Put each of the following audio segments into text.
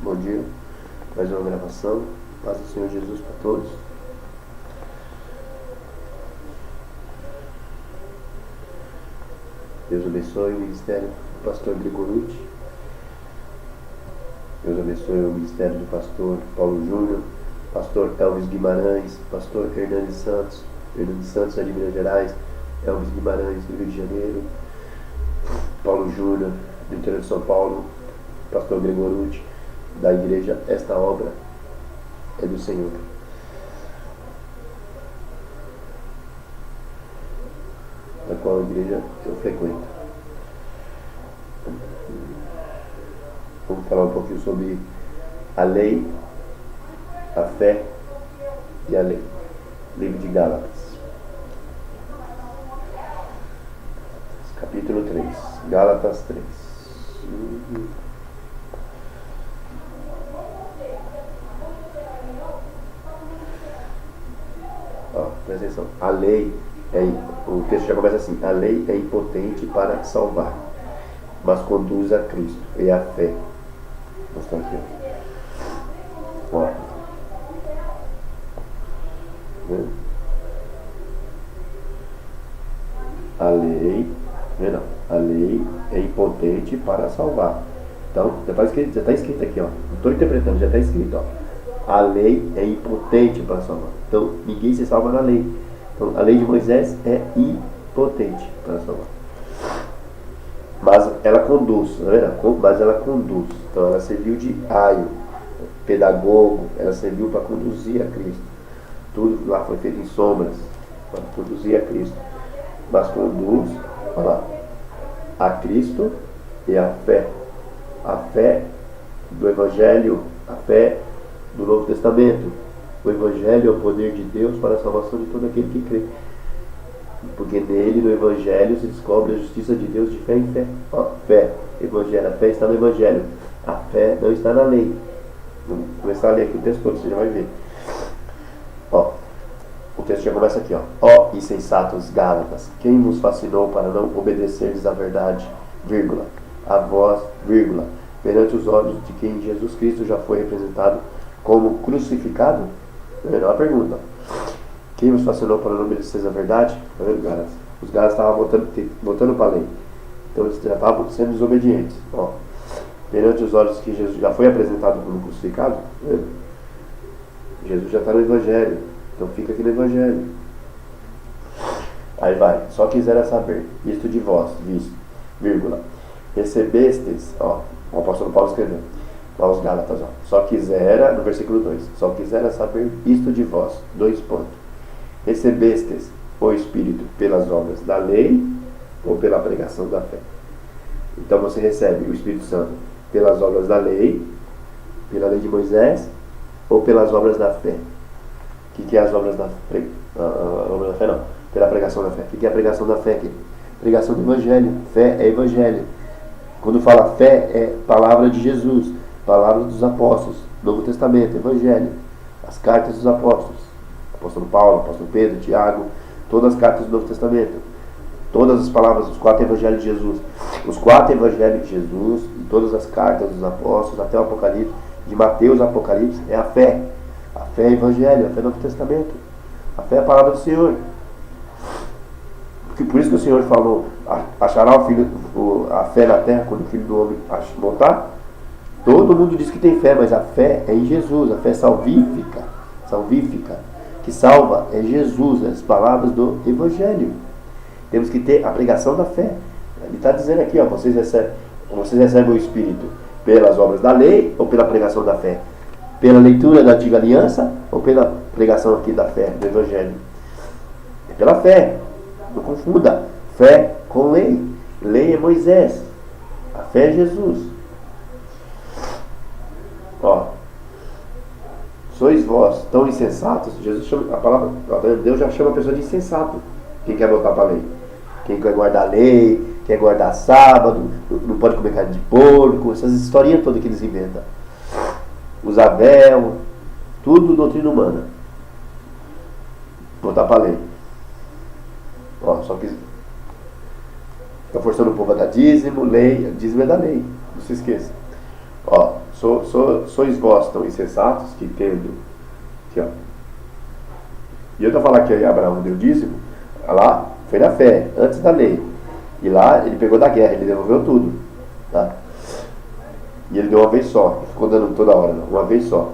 Bom dia, mais uma gravação. Paz do Senhor Jesus para todos. Deus abençoe o ministério do pastor Gregorucci. Deus abençoe o ministério do pastor Paulo Júnior, pastor Elvis Guimarães, pastor Hernandes Santos é de Minas Gerais, Elvis Guimarães do Rio de Janeiro, Paulo Júnior do interior de São Paulo, pastor Gregorucci da igreja Esta Obra é do Senhor. Da qual igreja eu frequento. Vamos falar um pouquinho sobre a lei, a fé e a lei. Livro de Gálatas. Capítulo 3. Gálatas 3. Presta atenção. A lei o texto já começa assim: a lei é impotente para salvar, mas conduz a Cristo. E a fé. Vou mostrar aqui. Ó. A lei é impotente para salvar. Então, já está escrito aqui, ó. Não estou interpretando, já está escrito, ó. A lei é impotente para salvar. Então, ninguém se salva na lei. Então, a lei de Moisés é impotente para salvar. Mas ela conduz, não é? Mas ela conduz. Então, ela serviu de aio, pedagogo, ela serviu para conduzir a Cristo. Tudo lá foi feito em sombras, para conduzir a Cristo. Mas conduz, olha lá, a Cristo e a fé. A fé do Evangelho, a fé do Novo Testamento. O Evangelho é o poder de Deus para a salvação de todo aquele que crê. Porque nele, no Evangelho, se descobre a justiça de Deus de fé em fé. Ó, fé, Evangelho, a fé está no Evangelho. A fé não está na lei. Vamos começar a ler aqui o texto todo, você já vai ver. Ó, o texto já começa aqui, ó. Ó, insensatos Gálatas, quem vos fascinou para não obedecerdes à verdade, vírgula, a vós, vírgula, perante os olhos de quem Jesus Cristo já foi representado como crucificado? É a melhor pergunta. Quem vos fascinou para não obedecer à verdade? Tá vendo, Gálatas? Os Gálatas estavam voltando para a lei. Então eles já estavam sendo desobedientes. Ó, perante os olhos que Jesus já foi apresentado como crucificado, Jesus já está no Evangelho. Então fica aqui no Evangelho. Aí vai. Só quisera saber, isto de vós, visto, vírgula, recebestes, ó, o apóstolo Paulo escreveu lá os Gálatas, ó, só quisera, no versículo 2, só quisera saber isto de vós, 2 pontos, recebestes o Espírito pelas obras da lei ou pela pregação da fé? Então você recebe o Espírito Santo pelas obras da lei, pela lei de Moisés, ou pelas obras da fé? O que é as obras da fé? Obra da fé não, pela pregação da fé. O que é a pregação da fé aqui? Pregação do Evangelho. Fé é Evangelho. Quando fala fé, é palavra de Jesus, palavra dos apóstolos, Novo Testamento, Evangelho, as cartas dos apóstolos, apóstolo Paulo, apóstolo Pedro, Tiago, todas as cartas do Novo Testamento, todas as palavras dos 4 evangelhos de Jesus, os 4 evangelhos de Jesus e todas as cartas dos apóstolos até o Apocalipse, de Mateus ao Apocalipse, é a fé. A fé é Evangelho, a fé é Novo Testamento, a fé é a palavra do Senhor. Por isso que o Senhor falou: achará a fé na terra quando o Filho do Homem voltar? Todo mundo diz que tem fé, mas a fé é em Jesus, a fé salvífica, que salva é Jesus, as palavras do Evangelho. Temos que ter a pregação da fé. Ele está dizendo aqui, ó, vocês recebem o Espírito pelas obras da lei ou pela pregação da fé? Pela leitura da antiga aliança ou pela pregação aqui da fé, do Evangelho? É pela fé. Não confunda fé com lei. Lei é Moisés, a fé é Jesus. Ó, sois vós tão insensatos. Jesus chama, a palavra, Deus já chama a pessoa de insensato. Quem quer voltar para a lei? Quem quer guardar a lei, quer guardar sábado, não pode comer carne de porco, essas historinhas todas que eles inventam. Usar véu, tudo doutrina humana. Voltar para a lei. Ó, só que está forçando o povo a dar dízimo, lei, dízimo é da lei, não se esqueça. Ó, Sois vós tão insensatos que tendo. Aqui, ó. E eu estou falando que Abraão deu dízimo, lá foi na fé, antes da lei. E lá ele pegou da guerra, ele devolveu tudo. Tá? E ele deu uma vez só, não ficou dando toda hora, não. Uma vez só.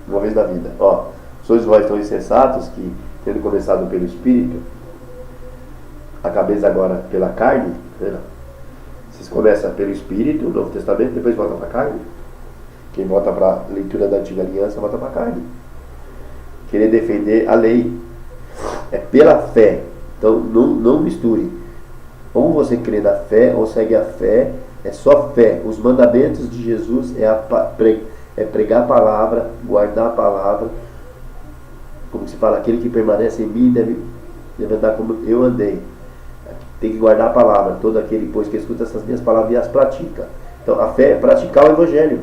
Uma vez na vida. Ó, sois vós tão insensatos que, tendo começado pelo Espírito, acabeis agora pela carne. Né? Vocês começam pelo Espírito, no Novo Testamento, depois voltam para a carne. Quem volta para a leitura da Antiga Aliança, volta para a carne. Querer defender a lei. É pela fé. Então, não misture. Ou você crê na fé, ou segue a fé. É só fé. Os mandamentos de Jesus é pregar a palavra, guardar a palavra. Como se fala, aquele que permanece em mim deve andar como eu andei. Tem que guardar a palavra. Todo aquele, pois, que escuta essas minhas palavras e as pratica. Então, a fé é praticar o Evangelho.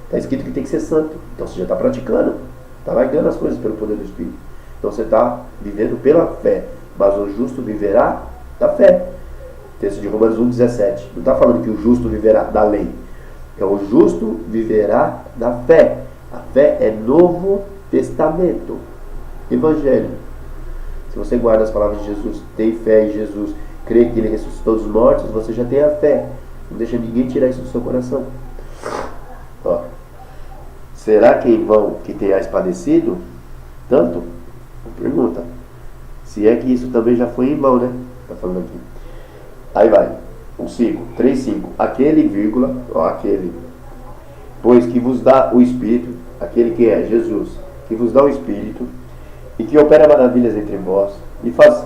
Está escrito que tem que ser santo. Então, você já está praticando. Está largando as coisas pelo poder do Espírito. Então, você está vivendo pela fé. Mas o justo viverá da fé. Texto de Romanos 1,17. Não está falando que o justo viverá da lei. É o justo viverá da fé. A fé é Novo Testamento. Evangelho. Se você guarda as palavras de Jesus, tem fé em Jesus, crê que Ele ressuscitou dos mortos, você já tem a fé. Não deixa ninguém tirar isso do seu coração. Ó. Será que em vão que tenhais padecido tanto? Pergunta. Se é que isso também já foi em vão, né? Está falando aqui. Aí vai. 3:5. Aquele, vírgula, ó, aquele. Pois que vos dá o Espírito, aquele que é Jesus, que vos dá o Espírito, e que opera maravilhas entre vós, e faz.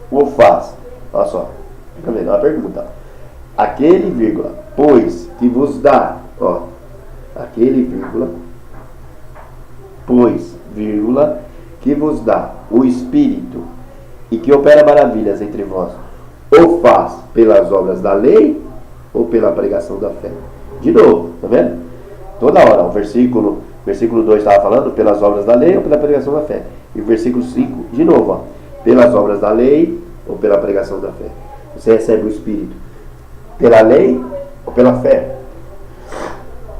Olha só. Fica vendo? Uma pergunta. Aquele, vírgula, pois que vos dá, ó. Aquele, vírgula, pois, vírgula, que vos dá o Espírito, e que opera maravilhas entre vós, ou faz pelas obras da lei, ou pela pregação da fé. De novo, tá vendo? Toda hora, o versículo 2 estava falando pelas obras da lei ou pela pregação da fé. E o versículo 5, de novo, ó, pelas obras da lei ou pela pregação da fé. Você recebe o Espírito pela lei ou pela fé?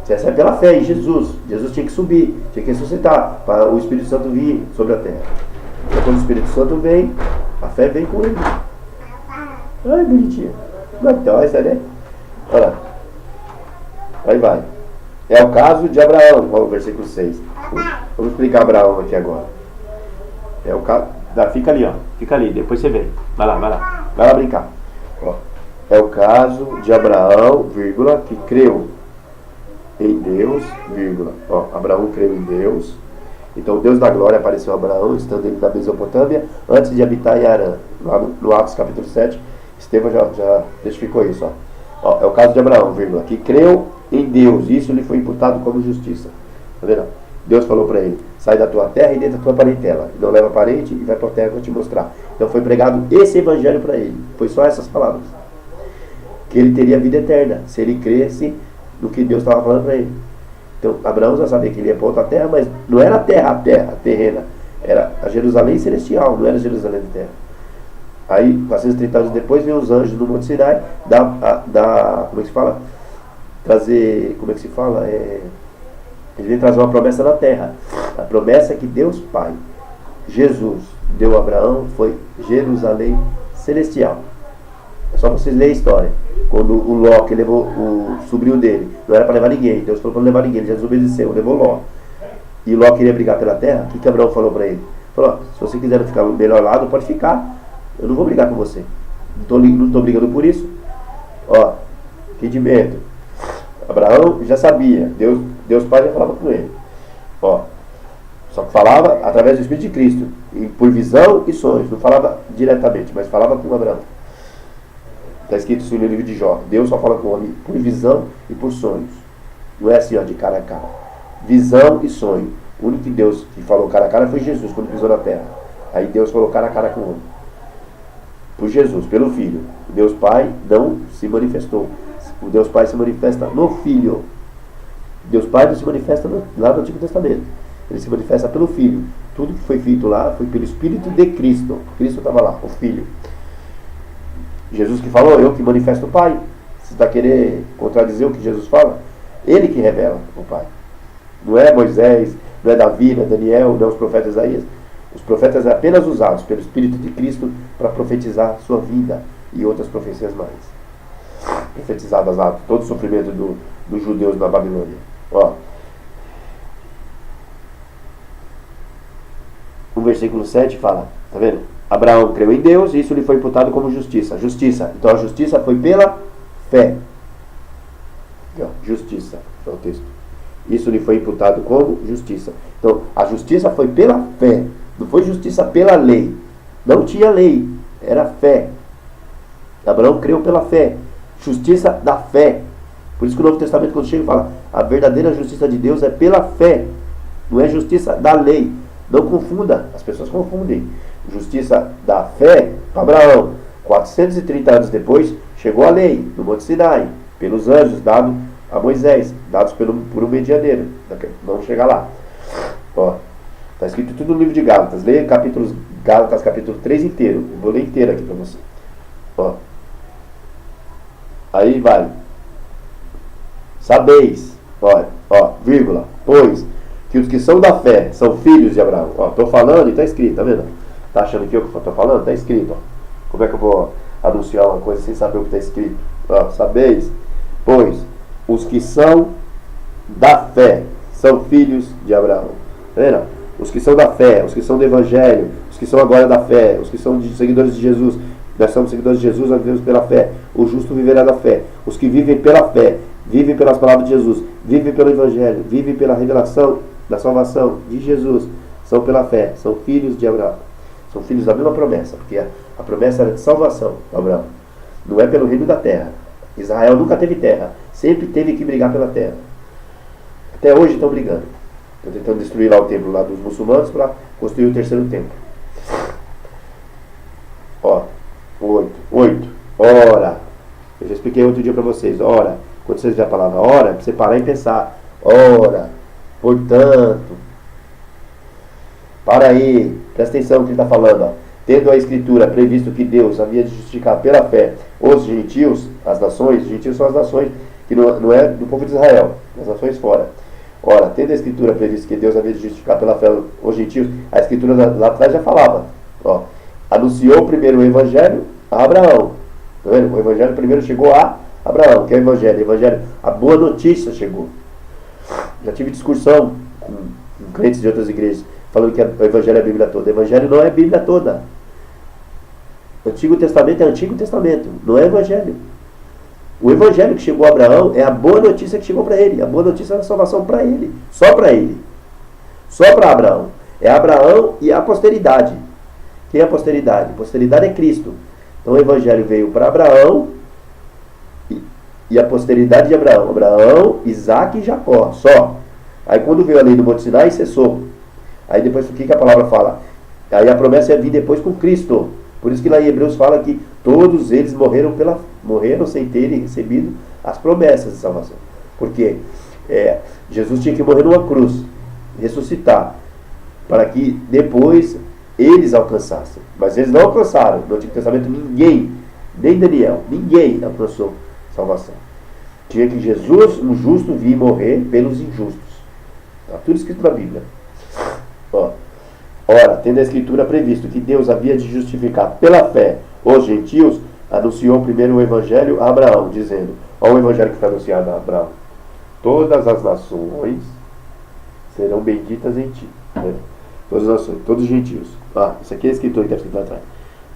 Você recebe pela fé em Jesus. Jesus tinha que subir, tinha que ressuscitar para o Espírito Santo vir sobre a terra. Então, quando o Espírito Santo vem, a fé vem com ele. Ai, bonitinha. Então, essa, né? Olha lá. Aí vai. É o caso de Abraão, ó, o versículo 6. Vamos explicar Abraão aqui agora. É o caso. Fica ali, ó. Fica ali, depois você vem. Vai lá. Vai lá brincar. Ó. É o caso de Abraão, vírgula, que creu em Deus, vírgula. Ó, Abraão creu em Deus. Então o Deus da glória apareceu a Abraão, estando ele na Mesopotâmia, antes de habitar em Harã. Lá no Atos capítulo 7, Estevão já testificou isso. Ó, é o caso de Abraão, vírgula, que creu em Deus, isso lhe foi imputado como justiça. Tá vendo? Deus falou para ele: sai da tua terra e dentro da tua parentela, não leva parente e vai para a terra que eu te mostrar. Então foi pregado esse evangelho para ele. Foi só essas palavras. Que ele teria vida eterna, se ele cresce no que Deus estava falando para ele. Então Abraão já sabia que ele ia para outra terra, mas não era a terra terrena, era a Jerusalém celestial, não era a Jerusalém de terra. Aí, 430 anos depois, vem os anjos no Monte Sinai, como é que se fala? Ele vem trazer uma promessa na terra. A promessa que Deus Pai, Jesus, deu a Abraão foi Jerusalém celestial. É só vocês lerem a história. Quando o Ló, que levou o sobrinho dele, não era para levar ninguém, Deus falou para não levar ninguém, ele já desobedeceu, levou Ló. E Ló queria brigar pela terra, o que Abraão falou para ele? Falou: se você quiser ficar do melhor lado, pode ficar. Eu não vou brigar com você. Não estou brigando por isso. Ó, que de medo. Abraão já sabia, Deus Pai já falava com ele. Ó, só que falava através do Espírito de Cristo, por visão e sonhos. Não falava diretamente, mas falava com Abraão. Está escrito isso no livro de Jó. Deus só fala com o homem por visão e por sonhos. Não é assim, ó, de cara a cara. Visão e sonho. O único Deus que falou cara a cara foi Jesus, quando pisou na terra. Aí Deus falou cara a cara com o homem. Por Jesus, pelo Filho. O Deus Pai não se manifestou. O Deus Pai se manifesta no Filho. Deus Pai não se manifesta lá no Antigo Testamento. Ele se manifesta pelo Filho. Tudo que foi feito lá foi pelo Espírito de Cristo. Cristo estava lá, o Filho. Jesus que falou: eu que manifesto o Pai. Você está querendo contradizer o que Jesus fala? Ele que revela o Pai. Não é Moisés, não é Davi, não é Daniel, não é os profetas Isaías. Os profetas são apenas usados pelo Espírito de Cristo para profetizar sua vida e outras profecias mais. Profetizadas lá, todo o sofrimento dos judeus na Babilônia. Ó. O versículo 7 fala, tá vendo? Abraão creu em Deus e isso lhe foi imputado como justiça. Justiça. Então a justiça foi pela fé. Aqui, ó, justiça. É o texto. Isso lhe foi imputado como justiça. Então a justiça foi pela fé. Não foi justiça pela lei. Não tinha lei. Era fé. Abraão creu pela fé. Justiça da fé. Por isso que o Novo Testamento, quando chega, fala: a verdadeira justiça de Deus é pela fé. Não é justiça da lei. Não confunda. As pessoas confundem. Justiça da fé para Abraão. 430 anos depois, chegou a lei no Monte Sinai, pelos anjos, dado a Moisés, dados por um medianeiro. Vamos chegar lá. Ó. Está escrito tudo no livro de Gálatas. Leia Gálatas capítulo 3 inteiro. Eu vou ler inteiro aqui para você. Ó. Aí vai. Sabeis, ó, vírgula, pois que os que são da fé são filhos de Abraão. Ó, estou falando e está escrito, tá vendo? Tá achando que eu estou falando? Está escrito, ó. Como é que eu vou anunciar uma coisa sem saber o que está escrito? Ó, sabeis, pois os que são da fé são filhos de Abraão. Tá vendo? Os que são da fé, os que são do Evangelho, os que são agora da fé, os que são seguidores de Jesus. Nós somos seguidores de Jesus, nós vivemos pela fé. O justo viverá da fé. Os que vivem pela fé, vivem pelas palavras de Jesus, vivem pelo Evangelho, vivem pela revelação da salvação de Jesus, são pela fé, são filhos de Abraão. São filhos da mesma promessa, porque a promessa era de salvação de Abraão. Não é pelo reino da terra. Israel nunca teve terra, sempre teve que brigar pela terra. Até hoje estão brigando. Estão tentando destruir lá o templo lá dos muçulmanos para construir o terceiro templo. Ó, 8. Ora. Eu já expliquei outro dia para vocês. Ora. Quando vocês verem a palavra ora, é para você parar e pensar. Ora. Portanto. Para aí. Presta atenção no que ele está falando. Ó. Tendo a Escritura previsto que Deus havia de justificar pela fé os gentios, as nações. Os gentios são as nações que não é do povo de Israel. As nações fora. Ora, tendo a Escritura previsto que Deus havia de justificar pela fé os gentios, a Escritura lá atrás já falava. Ó. Anunciou primeiro o Evangelho a Abraão. Tá vendo? O Evangelho primeiro chegou a Abraão. Que é o Evangelho? O Evangelho, a boa notícia chegou. Já tive discussão com crentes de outras igrejas falando que o Evangelho é a Bíblia toda. O Evangelho não é a Bíblia toda. O Antigo Testamento é o Antigo Testamento, não é o Evangelho. O Evangelho que chegou a Abraão é a boa notícia que chegou para ele. A boa notícia da salvação para ele. Só para ele. Só para Abraão. É Abraão e a posteridade. Quem é a posteridade? A posteridade é Cristo. Então o Evangelho veio para Abraão e a posteridade de Abraão. Abraão, Isaac e Jacó. Só. Aí quando veio a lei do Monte Sinai, cessou. Aí depois o que a palavra fala? Aí a promessa ia vir depois com Cristo. Por isso que lá em Hebreus fala que todos eles morreram sem terem recebido as promessas de salvação. Porque Jesus tinha que morrer numa cruz, ressuscitar, para que depois eles alcançassem. Mas eles não alcançaram. No Antigo Testamento ninguém, nem Daniel, ninguém alcançou salvação. Tinha que Jesus, um justo, vir morrer pelos injustos. Está tudo escrito na Bíblia. Ó. Ora, tendo a Escritura previsto que Deus havia de justificar pela fé os gentios, anunciou primeiro o Evangelho a Abraão, dizendo: olha o Evangelho que foi anunciado a Abraão: todas as nações serão benditas em ti. Todas as nações, todos os gentios. Isso aqui é a Escritura que está escrito lá atrás.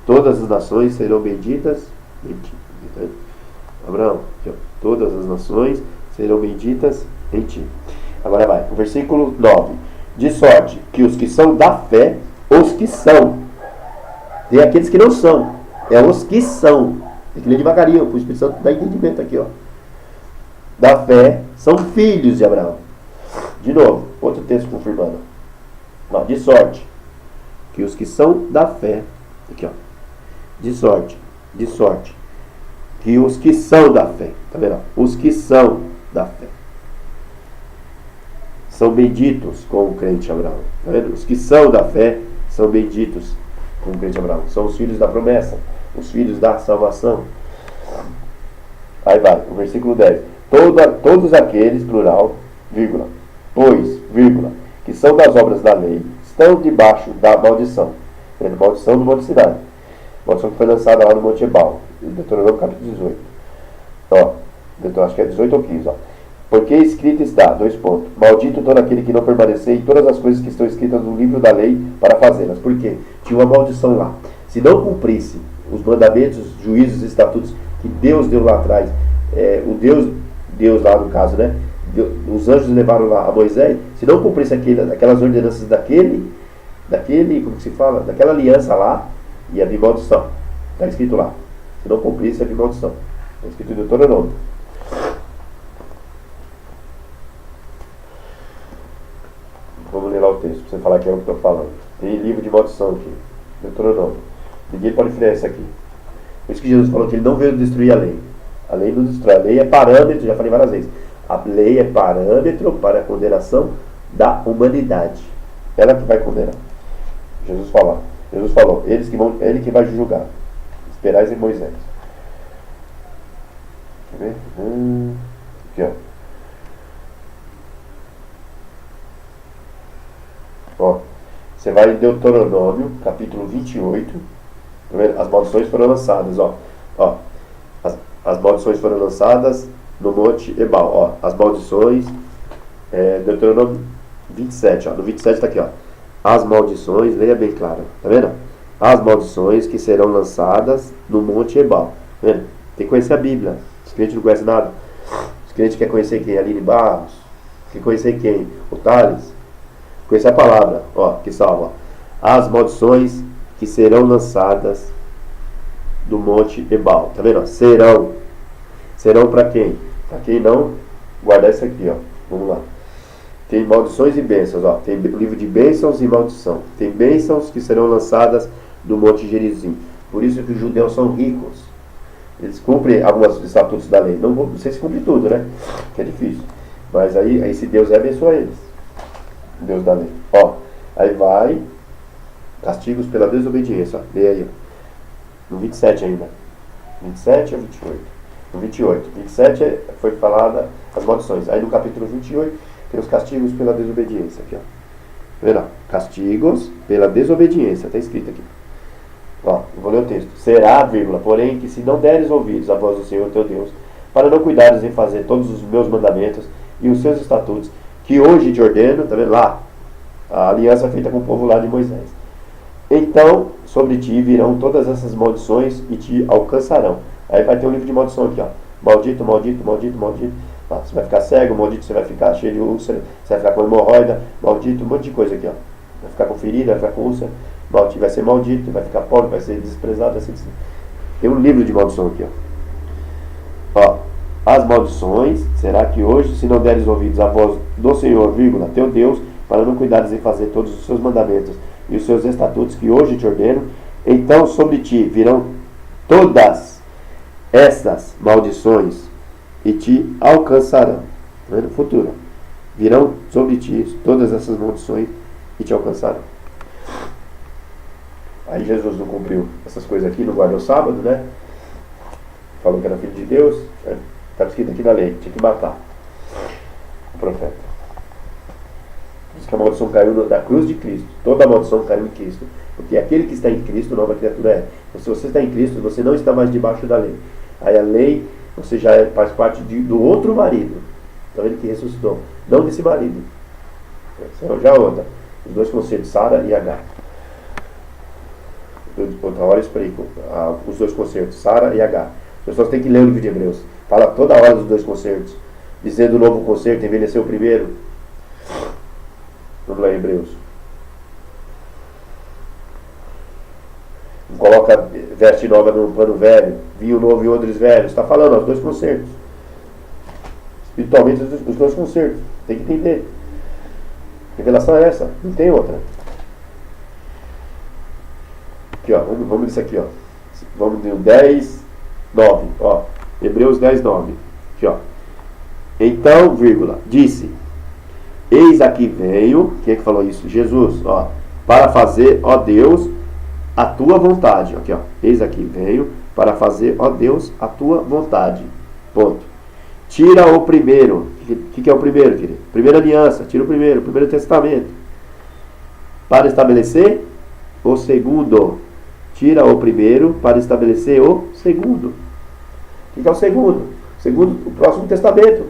Todas as nações serão benditas em ti. Abraão, todas as nações serão benditas em ti. Agora vai, o versículo 9. De sorte que os que são da fé, os que são. Tem aqueles que não são. É os que são. Tem que ler devagarinho, o Espírito Santo dá entendimento aqui, ó. Da fé, são filhos de Abraão. De novo, outro texto confirmando. De sorte que os que são da fé, aqui ó, de sorte, que os que são da fé, tá vendo? Os que são da fé são benditos com o crente Abraão, tá vendo? Os que são da fé são benditos com o crente Abraão, são os filhos da promessa, os filhos da salvação. Aí vai, o versículo 10. todos aqueles, plural, vírgula, pois, vírgula, que são das obras da lei, estão debaixo da maldição. Maldição do Monte Sinai. Maldição que foi lançada lá no Monte Ebal. Deuteronômio capítulo 18. Ó, acho que é 18 ou 15. Ó. Porque escrito está, maldito todo aquele que não permanecer em todas as coisas que estão escritas no livro da lei para fazê-las. Por quê? Tinha uma maldição lá. Se não cumprisse os mandamentos, juízos e estatutos que Deus deu lá atrás, Deus lá no caso, né? Os anjos levaram lá a Moisés, se não cumprisse aquelas ordenanças daquele, como que se fala? Daquela aliança lá, ia vir maldição. Está escrito lá. Se não cumprisse, ia vir maldição. Está escrito em Deuteronômio. Vamos ler lá o texto, para você falar que é o que eu estou falando. Tem livro de maldição aqui. Deuteronômio. Ninguém pode frear isso aqui. Por isso que Jesus falou que ele não veio destruir a lei. A lei não destrói. A lei é parâmetro, já falei várias vezes. A lei é parâmetro para a condenação da humanidade. Ela que vai condenar. Jesus falou, ele que vai julgar. Esperais em Moisés. Quer ver? Aqui, ó. Você vai em Deuteronômio, capítulo 28. Tá vendo? As maldições foram lançadas, ó. As maldições foram lançadas no Monte Ebal, ó. As maldições, Deuteronômio 27, ó. No 27 está aqui, ó. As maldições, leia bem claro, tá vendo? As maldições que serão lançadas no Monte Ebal. Tá vendo? Tem que conhecer a Bíblia. Os crentes não conhecem nada. Os crentes querem conhecer quem? Aline Barros. Quer conhecer quem? O Thales. Conhecer a palavra, ó, que salva. Ó. As maldições que serão lançadas do Monte Ebal. Tá vendo? Ó? Serão para quem? Para quem não guardar isso aqui, ó. Vamos lá. Tem maldições e bênçãos, ó. Tem o livro de bênçãos e maldição. Tem bênçãos que serão lançadas do Monte Gerizim. Por isso que os judeus são ricos. Eles cumprem alguns estatutos da lei. Não sei se cumpre tudo, né? Que é difícil. Mas aí se Deus abençoa eles. Deus da lei. Ó, aí vai castigos pela desobediência. Ó. Lê aí, ó. No 27 ainda. 27 ou 28? No 28. 27 foi falada as maldições. Aí no capítulo 28 tem os castigos pela desobediência. Aqui, ó. Tá vendo? Castigos pela desobediência. Está escrito aqui. Ó, eu vou ler o texto. Será, vírgula, porém, que se não deres ouvidos à voz do Senhor teu Deus, para não cuidares em fazer todos os meus mandamentos e os seus estatutos, que hoje te ordeno, tá vendo lá? A aliança feita com o povo lá de Moisés. Então, sobre ti virão todas essas maldições e te alcançarão. Aí vai ter um livro de maldição aqui, ó. Maldito, maldito, maldito, maldito. Ó, você vai ficar cego, maldito, você vai ficar cheio de úlcera, você vai ficar com hemorroida, maldito, um monte de coisa aqui, ó. Vai ficar com ferida, vai ficar com úlcera, maldito, vai ser maldito, vai ficar pobre, vai ser desprezado, vai ser... Tem um livro de maldição aqui, ó. As maldições, será que hoje, se não deres ouvidos à voz do Senhor, vírgula, teu Deus, para não cuidares em fazer todos os seus mandamentos e os seus estatutos que hoje te ordeno, então sobre ti virão todas essas maldições e te alcançarão. No futuro, virão sobre ti todas essas maldições e te alcançarão. Aí Jesus não cumpriu essas coisas aqui, não guardou o sábado, né? Falou que era filho de Deus. Está escrito aqui na lei, tinha que matar o profeta. Diz que a maldição caiu da cruz de Cristo. Toda a maldição caiu em Cristo. Porque aquele que está em Cristo, nova criatura é. Então, se você está em Cristo, você não está mais debaixo da lei. Aí a lei, você já faz parte do outro marido. Então ele que ressuscitou. Não desse marido. Já outra. Os dois conceitos, Sara e Agar. Outra hora eu explico os dois concertos, Sara e Agar. As pessoas têm que ler o livro de Hebreus. Fala toda hora dos dois concertos. Dizendo o novo concerto, envelheceu o primeiro. Vamos lá em Hebreus. Coloca veste nova no pano velho, vinho novo e odres velhos. Está falando, os dois concertos. Espiritualmente, os dois concertos. Tem que entender. Revelação é essa, não tem outra. Aqui, ó, vamos nisso aqui, ó. Vamos no 10, 9, ó. Hebreus 10, 9. Aqui, ó. Então, vírgula, disse: eis aqui veio, quem é que falou isso? Jesus, ó. Para fazer, ó Deus, a tua vontade. Aqui, ó. Eis aqui veio para fazer, ó Deus, a tua vontade. Ponto. Tira o primeiro. O que é o primeiro, querido? Primeira aliança. Tira o primeiro testamento. Para estabelecer o segundo. Tira o primeiro para estabelecer o segundo. O que é o segundo? Segundo, o próximo testamento.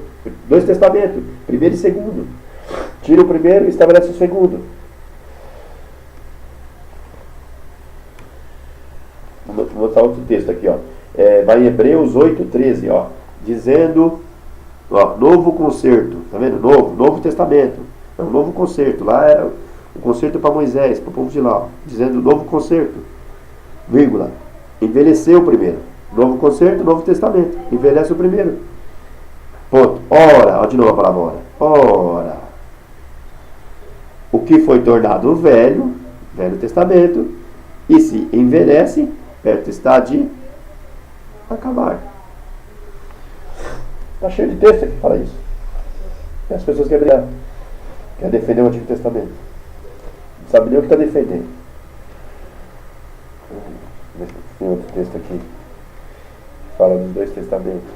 2 testamentos. Primeiro e segundo. Tira o primeiro e estabelece o segundo. Vou botar outro texto aqui, ó. Vai em Hebreus 8:13, ó. Dizendo, ó, novo concerto. Tá vendo? Novo testamento. É um novo concerto. Lá era o concerto para Moisés, para o povo de lá. Ó. Dizendo novo concerto. Vírgula. Envelheceu o primeiro. Novo concerto, novo testamento. Envelhece o primeiro. Ponto. Ora. Ó, de novo a palavra ora. O que foi tornado velho testamento, e se envelhece, perto está de acabar. Está cheio de texto que fala isso. E as pessoas querem defender o Antigo Testamento. Não sabe nem o que está defendendo. Tem outro texto aqui que fala dos 2 testamentos.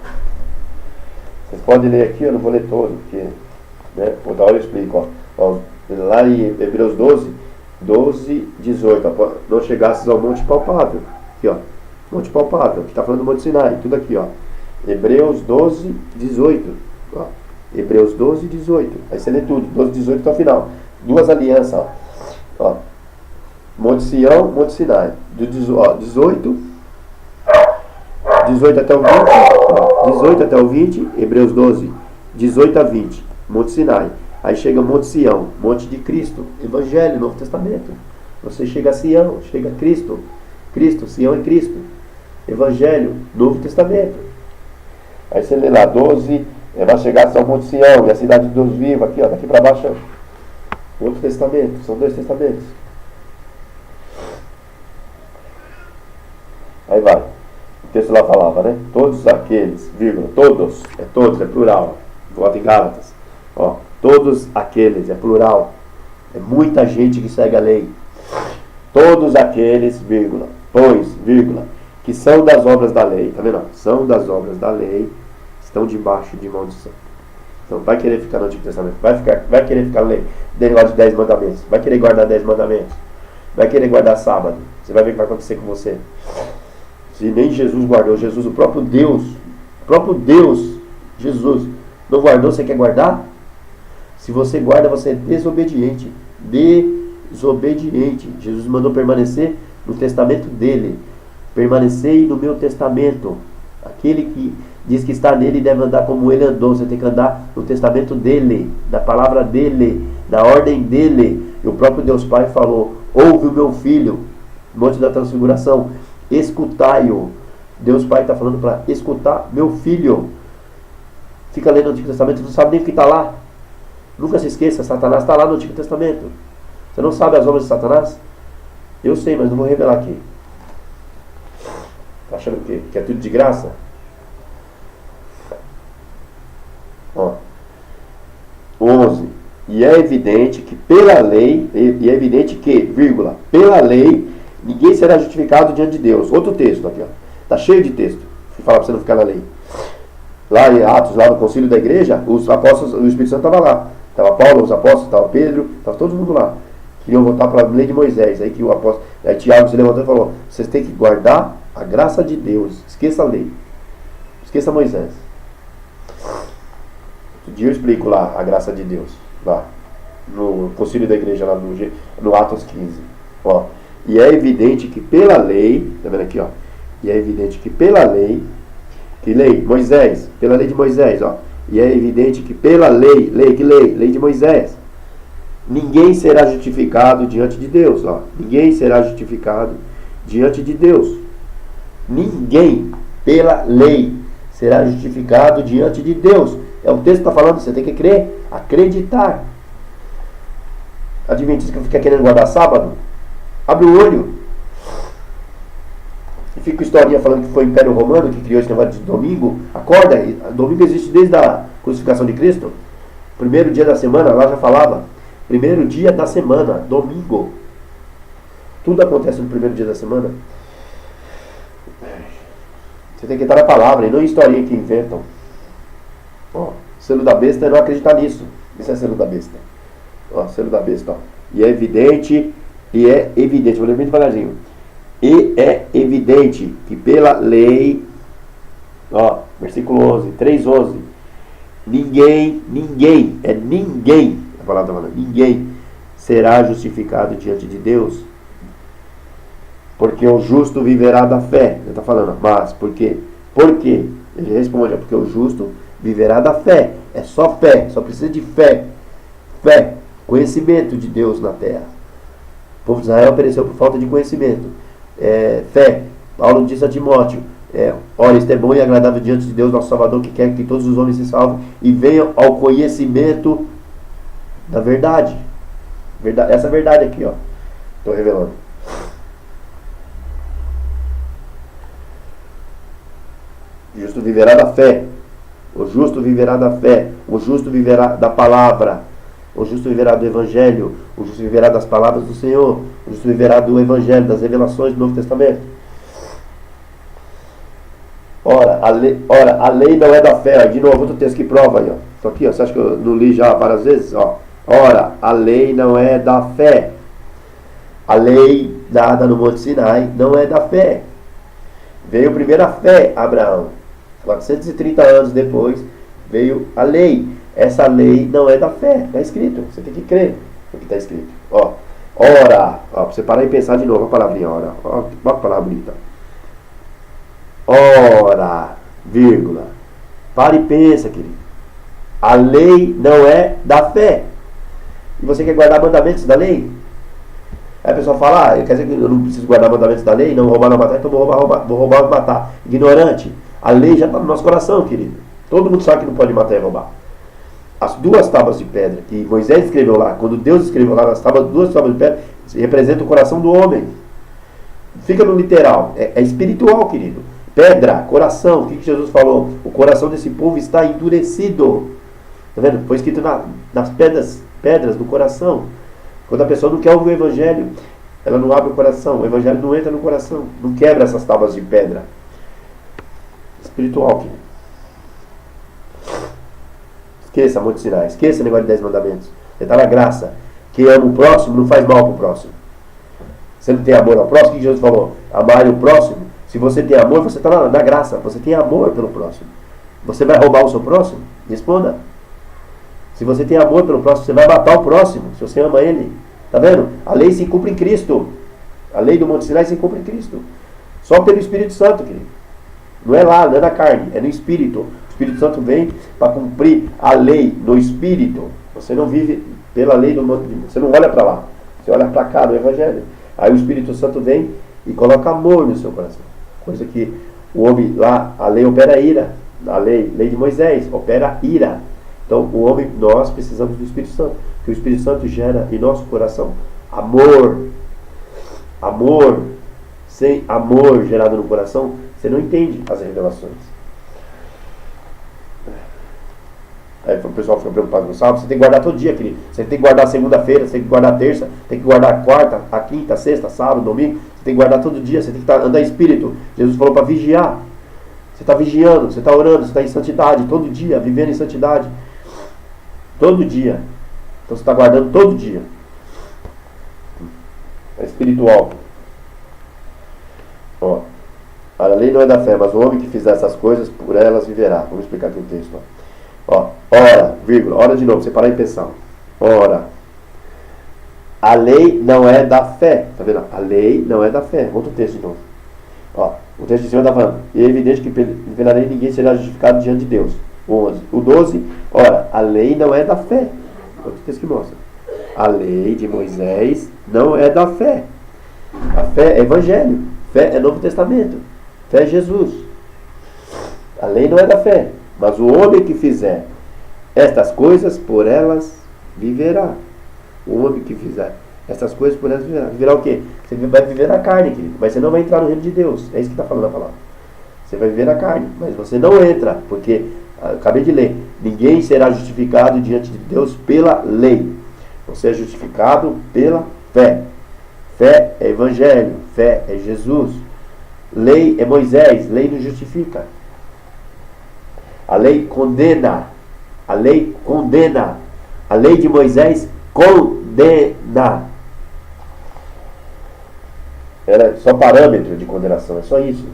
Vocês podem ler aqui, eu não vou ler todo, porque outra hora eu explico. Ó, lá em Hebreus 12:18, não chegasses ao monte palpável. Aqui, ó, monte palpável, que está falando do Monte Sinai, tudo aqui, ó. Hebreus 12:18. Hebreus 12:18. Aí você lê tudo, 12:18 até o final. 2 alianças, ó. Monte Sião, Monte Sinai. Do 18 até o 20. Ó, 18 até o 20, Hebreus 12, 18 a 20. Monte Sinai. Aí chega Monte Sião, Monte de Cristo, Evangelho, Novo Testamento. Você chega a Sião, chega a Cristo. Cristo, Sião é Cristo. Evangelho, Novo Testamento. Aí você lê lá, 12, nós chegasse ao Monte Sião, e a cidade de Deus vivo, aqui, ó, daqui para baixo, outro testamento, são 2 testamentos. Aí vai, o texto lá falava, né? Todos aqueles, vírgula, todos, é plural, volta em Gálatas, ó, todos aqueles, é plural, é muita gente que segue a lei. Todos aqueles, vírgula, pois, vírgula, que são das obras da lei, tá vendo? São das obras da lei, estão debaixo de maldição. Então vai querer ficar no Antigo Testamento, vai querer ficar lendo negócio de 10 mandamentos, vai querer guardar 10 mandamentos, vai querer guardar sábado, você vai ver o que vai acontecer com você. Se nem Jesus guardou, Jesus, o próprio Deus, Jesus, não guardou, você quer guardar? Se você guarda, você é desobediente. Desobediente. Jesus mandou permanecer no testamento dele. Permanecei no meu testamento. Aquele que diz que está nele deve andar como ele andou. Você tem que andar no testamento dele, da palavra dele, da ordem dele. E o próprio Deus Pai falou: ouve o meu filho, Monte da Transfiguração, escutai-o. Deus Pai está falando para escutar meu filho. Fica lendo o Antigo Testamento, não sabe nem o que está lá. Nunca se esqueça, Satanás está lá no Antigo Testamento. Você não sabe as obras de Satanás? Eu sei, mas não vou revelar aqui. Está achando o quê? Que é tudo de graça? Ó, 11. E é evidente que pela lei, vírgula, pela lei, ninguém será justificado diante de Deus. Outro texto aqui, ó. Está cheio de texto. Vou falar para você não ficar na lei. Lá em Atos, lá no concílio da igreja, os apóstolos, o Espírito Santo estava lá. Estava Paulo, os apóstolos, estava Pedro, estava todo mundo lá. Queriam voltar para a lei de Moisés. Aí que o apóstolo, aí Tiago se levantou e falou: vocês têm que guardar a graça de Deus. Esqueça a lei. Esqueça Moisés. Outro dia eu explico lá a graça de Deus. Lá. No concílio da igreja, lá no Atos 15. Ó. E é evidente que pela lei, tá vendo aqui, ó? E é evidente que pela lei, que lei? Moisés, pela lei de Moisés, ó. E é evidente que pela lei, lei de Moisés, ninguém será justificado diante de Deus, ó. Ninguém será justificado diante de Deus. Ninguém, pela lei, será justificado diante de Deus. É o texto que está falando, você tem que crer, acreditar. Adventista que fica querendo guardar sábado, abre o olho. E fica a historinha falando que foi o Império Romano que criou esse negócio de domingo. Acorda, domingo existe desde a crucificação de Cristo. Primeiro dia da semana, lá já falava. Primeiro dia da semana, domingo. Tudo acontece no primeiro dia da semana. Você tem que estar na palavra e não em historinha que inventam. Ó, selo da besta é não acreditar nisso. Isso é selo da besta. Ó, selo da besta, ó. E é evidente, vou ler bem devagarzinho. E é evidente que pela lei, ó, versículo 11, 3:11, ninguém, a palavra está falando, ninguém será justificado diante de Deus, porque o justo viverá da fé. Ele está falando, mas por quê? Ele responde, porque o justo viverá da fé. É só fé, só precisa de fé. Fé, conhecimento de Deus na terra. O povo de Israel pereceu por falta de conhecimento. Fé, Paulo disse a Timóteo, ora, isto é bom e agradável diante de Deus, nosso Salvador, que quer que todos os homens se salvem e venham ao conhecimento da verdade. Essa verdade aqui, ó, estou revelando. O justo viverá da fé. O justo viverá da fé. O justo viverá da palavra. O justo viverá do Evangelho. O justo viverá das palavras do Senhor. O justo viverá do Evangelho, das revelações do Novo Testamento. Ora, a lei não é da fé. De novo, outro texto que prova aí, ó. Estou aqui, ó. Você acha que eu não li já várias vezes? Ó. Ora, a lei não é da fé. A lei dada no Monte Sinai não é da fé. Veio primeiro a fé, Abraão. 430 anos depois veio a lei. Essa lei não é da fé. Está escrito. Você tem que crer no que está escrito. Ó, ora. Ó, para você parar e pensar de novo a palavrinha ora. Ó, uma palavra bonita. Ora, vírgula. Para e pensa, querido. A lei não é da fé. E você quer guardar mandamentos da lei? Aí a pessoa fala, quer dizer que eu não preciso guardar mandamentos da lei? Não roubar, não matar, então vou roubar e matar. Ignorante. A lei já está no nosso coração, querido. Todo mundo sabe que não pode matar e roubar. As duas tábuas de pedra que Moisés escreveu lá, quando Deus escreveu lá nas tábuas, duas tábuas de pedra, representam o coração do homem. Fica no literal. É espiritual, querido. Pedra, coração. O que Jesus falou? O coração desse povo está endurecido. Está vendo? Foi escrito nas pedras do coração. Quando a pessoa não quer ouvir o Evangelho, ela não abre o coração. O Evangelho não entra no coração. Não quebra essas tábuas de pedra. Espiritual, querido. Esqueça Monte Sinai. Esqueça o negócio de 10 mandamentos. Você está na graça. Quem ama o próximo não faz mal para o próximo. Você não tem amor ao próximo? O que Jesus falou? Amar o próximo. Se você tem amor, você está na graça. Você tem amor pelo próximo. Você vai roubar o seu próximo? Responda. Se você tem amor pelo próximo, você vai matar o próximo. Se você ama ele. Está vendo? A lei se cumpre em Cristo. A lei do Monte Sinai se cumpre em Cristo. Só pelo Espírito Santo, querido. Não é lá, não é na carne, é no Espírito. O Espírito Santo vem para cumprir a lei no Espírito. Você não vive pela lei do Monte. Você não olha para lá. Você olha para cá no Evangelho. Aí o Espírito Santo vem e coloca amor no seu coração. Coisa que o homem lá, a lei opera ira. A lei de Moisés opera ira. Então o homem, nós precisamos do Espírito Santo. Que o Espírito Santo gera em nosso coração amor. Amor. Sem amor gerado no coração, você não entende as revelações. Aí o pessoal fica preocupado com o sábado. Você tem que guardar todo dia, querido. Você tem que guardar segunda-feira, você tem que guardar terça, tem que guardar a quarta, a quinta, a sexta, sábado, domingo. Você tem que guardar todo dia, você tem que andar em espírito. Jesus falou para vigiar. Você está vigiando, você está orando, você está em santidade todo dia, vivendo em santidade. Todo dia. Então você está guardando todo dia. É espiritual. Ó, a lei não é da fé, mas o homem que fizer essas coisas, por elas viverá. Vamos explicar aqui o texto. Ó, ora, vírgula, ora de novo, você parar e pensar. Ora, a lei não é da fé. Tá vendo? A lei não é da fé. Outro texto de novo. Ó, o texto de cima está falando. E é evidente que pela lei ninguém será justificado diante de Deus. 11. O 12, ora, a lei não é da fé. Outro texto que mostra. A lei de Moisés não é da fé. A fé é evangelho. Fé é Novo Testamento. Fé é Jesus. A lei não é da fé. Mas o homem que fizer estas coisas, por elas viverá. O homem que fizer estas coisas, por elas viverá. Viverá o quê? Você vai viver na carne, querido. Mas você não vai entrar no reino de Deus. É isso que está falando a palavra. Você vai viver na carne. Mas você não entra. Porque, acabei de ler, ninguém será justificado diante de Deus pela lei. Você é justificado pela fé. Fé é evangelho. Fé é Jesus. Lei é Moisés. Lei não justifica. A lei condena. A lei condena. A lei de Moisés condena. Ela é só parâmetro de condenação, é só isso.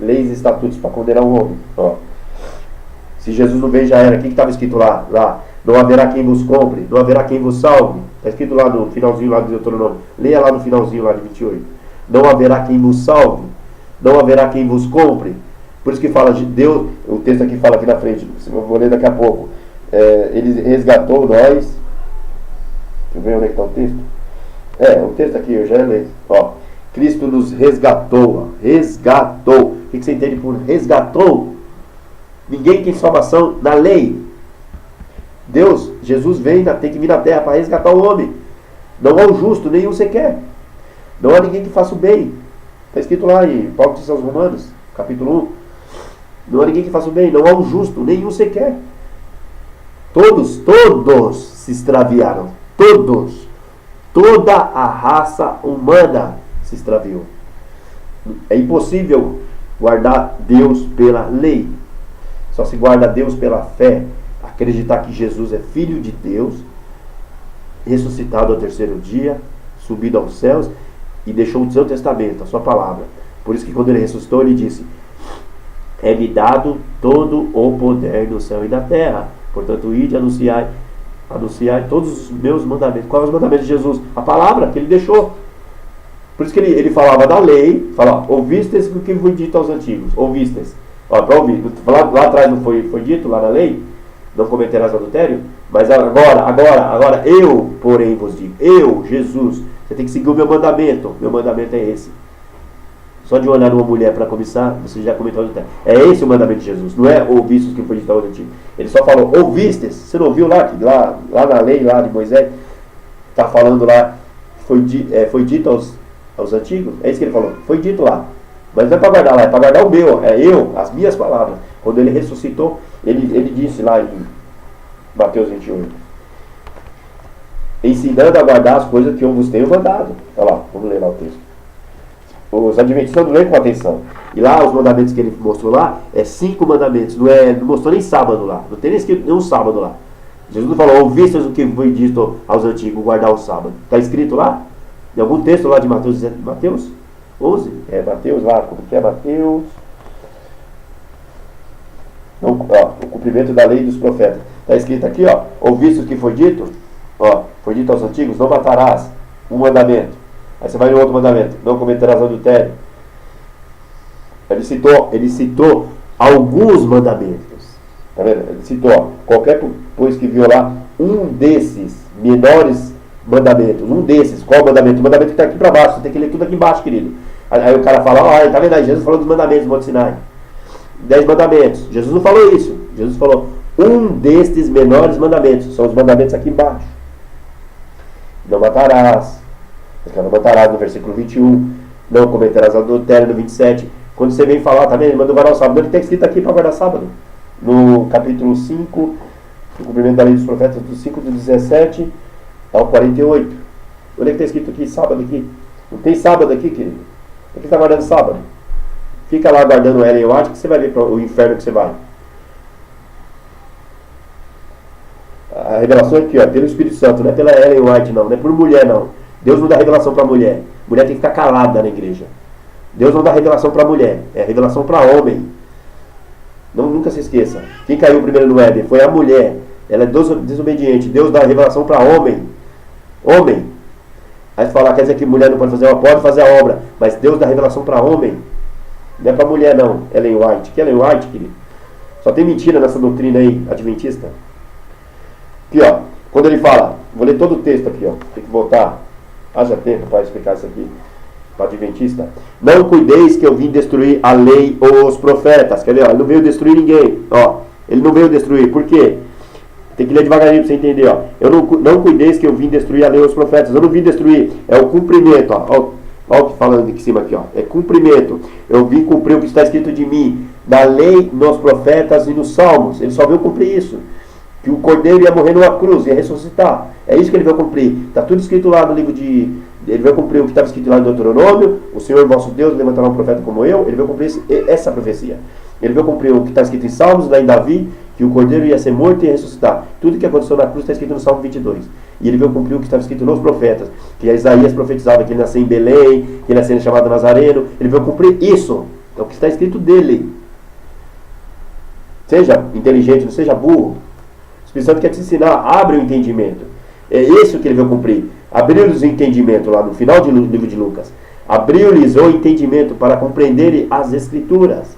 Leis e estatutos para condenar o homem. Ó. Se Jesus não veio, já era. O que estava escrito lá? Não haverá quem vos compre, não haverá quem vos salve. Está escrito lá no finalzinho lá do Deuteronômio. Leia lá no finalzinho lá de 28. Não haverá quem vos salve, não haverá quem vos compre. Por isso que fala de Deus, o texto aqui fala aqui na frente, eu vou ler daqui a pouco. Ele resgatou nós. Deixa eu ver onde é que está o texto. O texto aqui, eu já leio. Ó, Cristo nos resgatou. Resgatou. O que você entende por resgatou? Ninguém tem salvação na lei. Deus, Jesus tem que vir na terra para resgatar o homem. Não há um justo, nenhum sequer. Não há ninguém que faça o bem. Está escrito lá em Paulo disse aos Romanos, capítulo 1. Não há ninguém que faça o bem, não há um justo, nenhum sequer. Todos se extraviaram. Todos. Toda a raça humana se extraviou. É impossível guardar Deus pela lei. Só se guarda Deus pela fé. Acreditar que Jesus é Filho de Deus, ressuscitado ao terceiro dia, subido aos céus e deixou o seu testamento, a sua palavra. Por isso que quando ele ressuscitou, ele disse: é-me dado todo o poder no céu e na terra. Portanto, ide anunciai todos os meus mandamentos. Quais são os mandamentos de Jesus? A palavra que ele deixou. Por isso que ele falava da lei, falava: ouvistes o que foi dito aos antigos. Ouvistes. Para ouvir. Lá atrás não foi dito, lá na lei? Não cometerás adultério? Mas agora, eu, porém, vos digo. Eu, Jesus, você tem que seguir o meu mandamento. Meu mandamento é esse. Só de olhar numa mulher para cobiçar, você já cometeu adultério. É esse o mandamento de Jesus. Não é ouvistes o que foi dito aos antigos. Ele só falou: ouvistes. Você não ouviu lá na lei lá de Moisés? Está falando lá, foi dito aos antigos? É isso que ele falou. Foi dito lá. Mas não é para guardar lá, é para guardar o meu. As minhas palavras. Quando ele ressuscitou, ele disse lá em Mateus 28. Ensinando a guardar as coisas que eu vos tenho mandado. Olha lá, vamos ler lá o texto. Os adventistas não leem com atenção. E lá os mandamentos que ele mostrou lá, 5 mandamentos. Não mostrou nem sábado lá. Não tem nem escrito nenhum sábado lá. Jesus não falou: ouvistes o que foi dito aos antigos, guardar o sábado. Está escrito lá? Em algum texto lá de Mateus 11? Mateus lá, como que é Mateus? Não, o cumprimento da lei dos profetas. Está escrito aqui, ouvistes o que foi dito? Foi dito aos antigos: não matarás. Um mandamento. Aí você vai no outro mandamento: não cometerás adultério. Ele citou alguns mandamentos. Tá vendo? Ele citou: qualquer pois que violar um desses menores mandamentos. Um desses. Qual mandamento? O mandamento que está aqui para baixo. Você tem que ler tudo aqui embaixo, querido. Aí o cara fala: tá vendo aí? Jesus falou dos mandamentos do Monte Sinai. 10 mandamentos. Jesus não falou isso. Jesus falou: um destes menores mandamentos. São os mandamentos aqui embaixo. Não matarás. Não matarás no versículo 21. Não cometerás adultério no 27. Quando você vem falar, tá vendo? Ele mandou guardar o sábado. Ele está escrito aqui para guardar sábado. No capítulo 5, no cumprimento da lei dos profetas, do 5 do 17 ao 48. Onde é que está escrito aqui? Sábado aqui. Não tem sábado aqui, querido. Por que está guardando sábado? Fica lá guardando Ellen White que você vai ver para o inferno que você vai. A revelação aqui, pelo Espírito Santo. Não é pela Ellen White, não. Não é por mulher, não. Deus não dá revelação para mulher. Mulher tem que ficar calada na igreja. Deus não dá revelação para mulher. É revelação para homem. Nunca se esqueça. Quem caiu primeiro no Éden foi a mulher. Ela é desobediente. Deus dá revelação para homem. Homem. Aí você fala: quer dizer que mulher não pode fazer a obra? Pode fazer a obra. Mas Deus dá revelação para homem. Não é para mulher, não. Ellen White. Que Ellen White, querido? Só tem mentira nessa doutrina aí, adventista. Aqui, quando ele fala, vou ler todo o texto aqui, tem que voltar. Haja tempo para explicar isso aqui para adventista. Não cuideis que eu vim destruir a lei ou os profetas. Quer ver? Ele não veio destruir ninguém. Ele não veio destruir. Por quê? Tem que ler devagarinho para você entender. Eu não cuideis que eu vim destruir a lei ou os profetas. Eu não vim destruir. É o cumprimento. Olha o que falando aqui em cima aqui. É cumprimento. Eu vim cumprir o que está escrito de mim. Na lei, nos profetas e nos salmos. Ele só veio cumprir isso. Que o cordeiro ia morrer numa cruz, ia ressuscitar. É isso que ele veio cumprir. Está tudo escrito lá no livro de Ele veio cumprir o que estava escrito lá no Deuteronômio, o Senhor vosso Deus levantará um profeta como eu. Ele veio cumprir essa profecia. Ele veio cumprir o que está escrito em Salmos, lá em Davi, que o cordeiro ia ser morto e ia ressuscitar. Tudo que aconteceu na cruz está escrito no Salmo 22. E ele veio cumprir o que estava escrito nos profetas, que Isaías profetizava que ele nasceu em Belém, que ele ia ser chamado Nazareno. Ele veio cumprir isso. É o que está escrito dele. Seja inteligente, não seja burro. O Espírito Santo quer te ensinar, abre o entendimento. É isso que ele veio cumprir. Abriu-lhes o entendimento lá no final do livro de Lucas. Abriu-lhes o entendimento para compreenderem as Escrituras.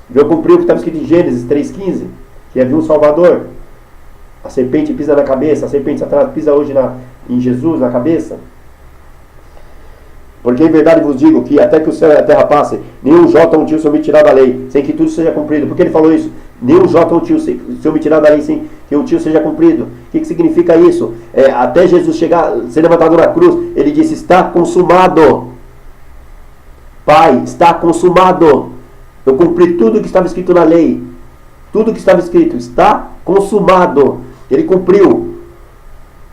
Veio cumprir o que estava escrito em Gênesis 3,15, que havia um Salvador. A serpente pisa na cabeça, a serpente Satanás pisa hoje em Jesus na cabeça. Porque em verdade vos digo que até que o céu e a terra passem, nenhum jota ou um tio se omitirá da lei, sem que tudo seja cumprido. Por que ele falou isso? Nenhum jota ou um tio se omitirá da lei, sem que um tio seja cumprido. O que significa isso? Até Jesus chegar, ser levantado na cruz, ele disse, está consumado. Pai, está consumado. Eu cumpri tudo o que estava escrito na lei. Tudo o que estava escrito está consumado. Ele cumpriu.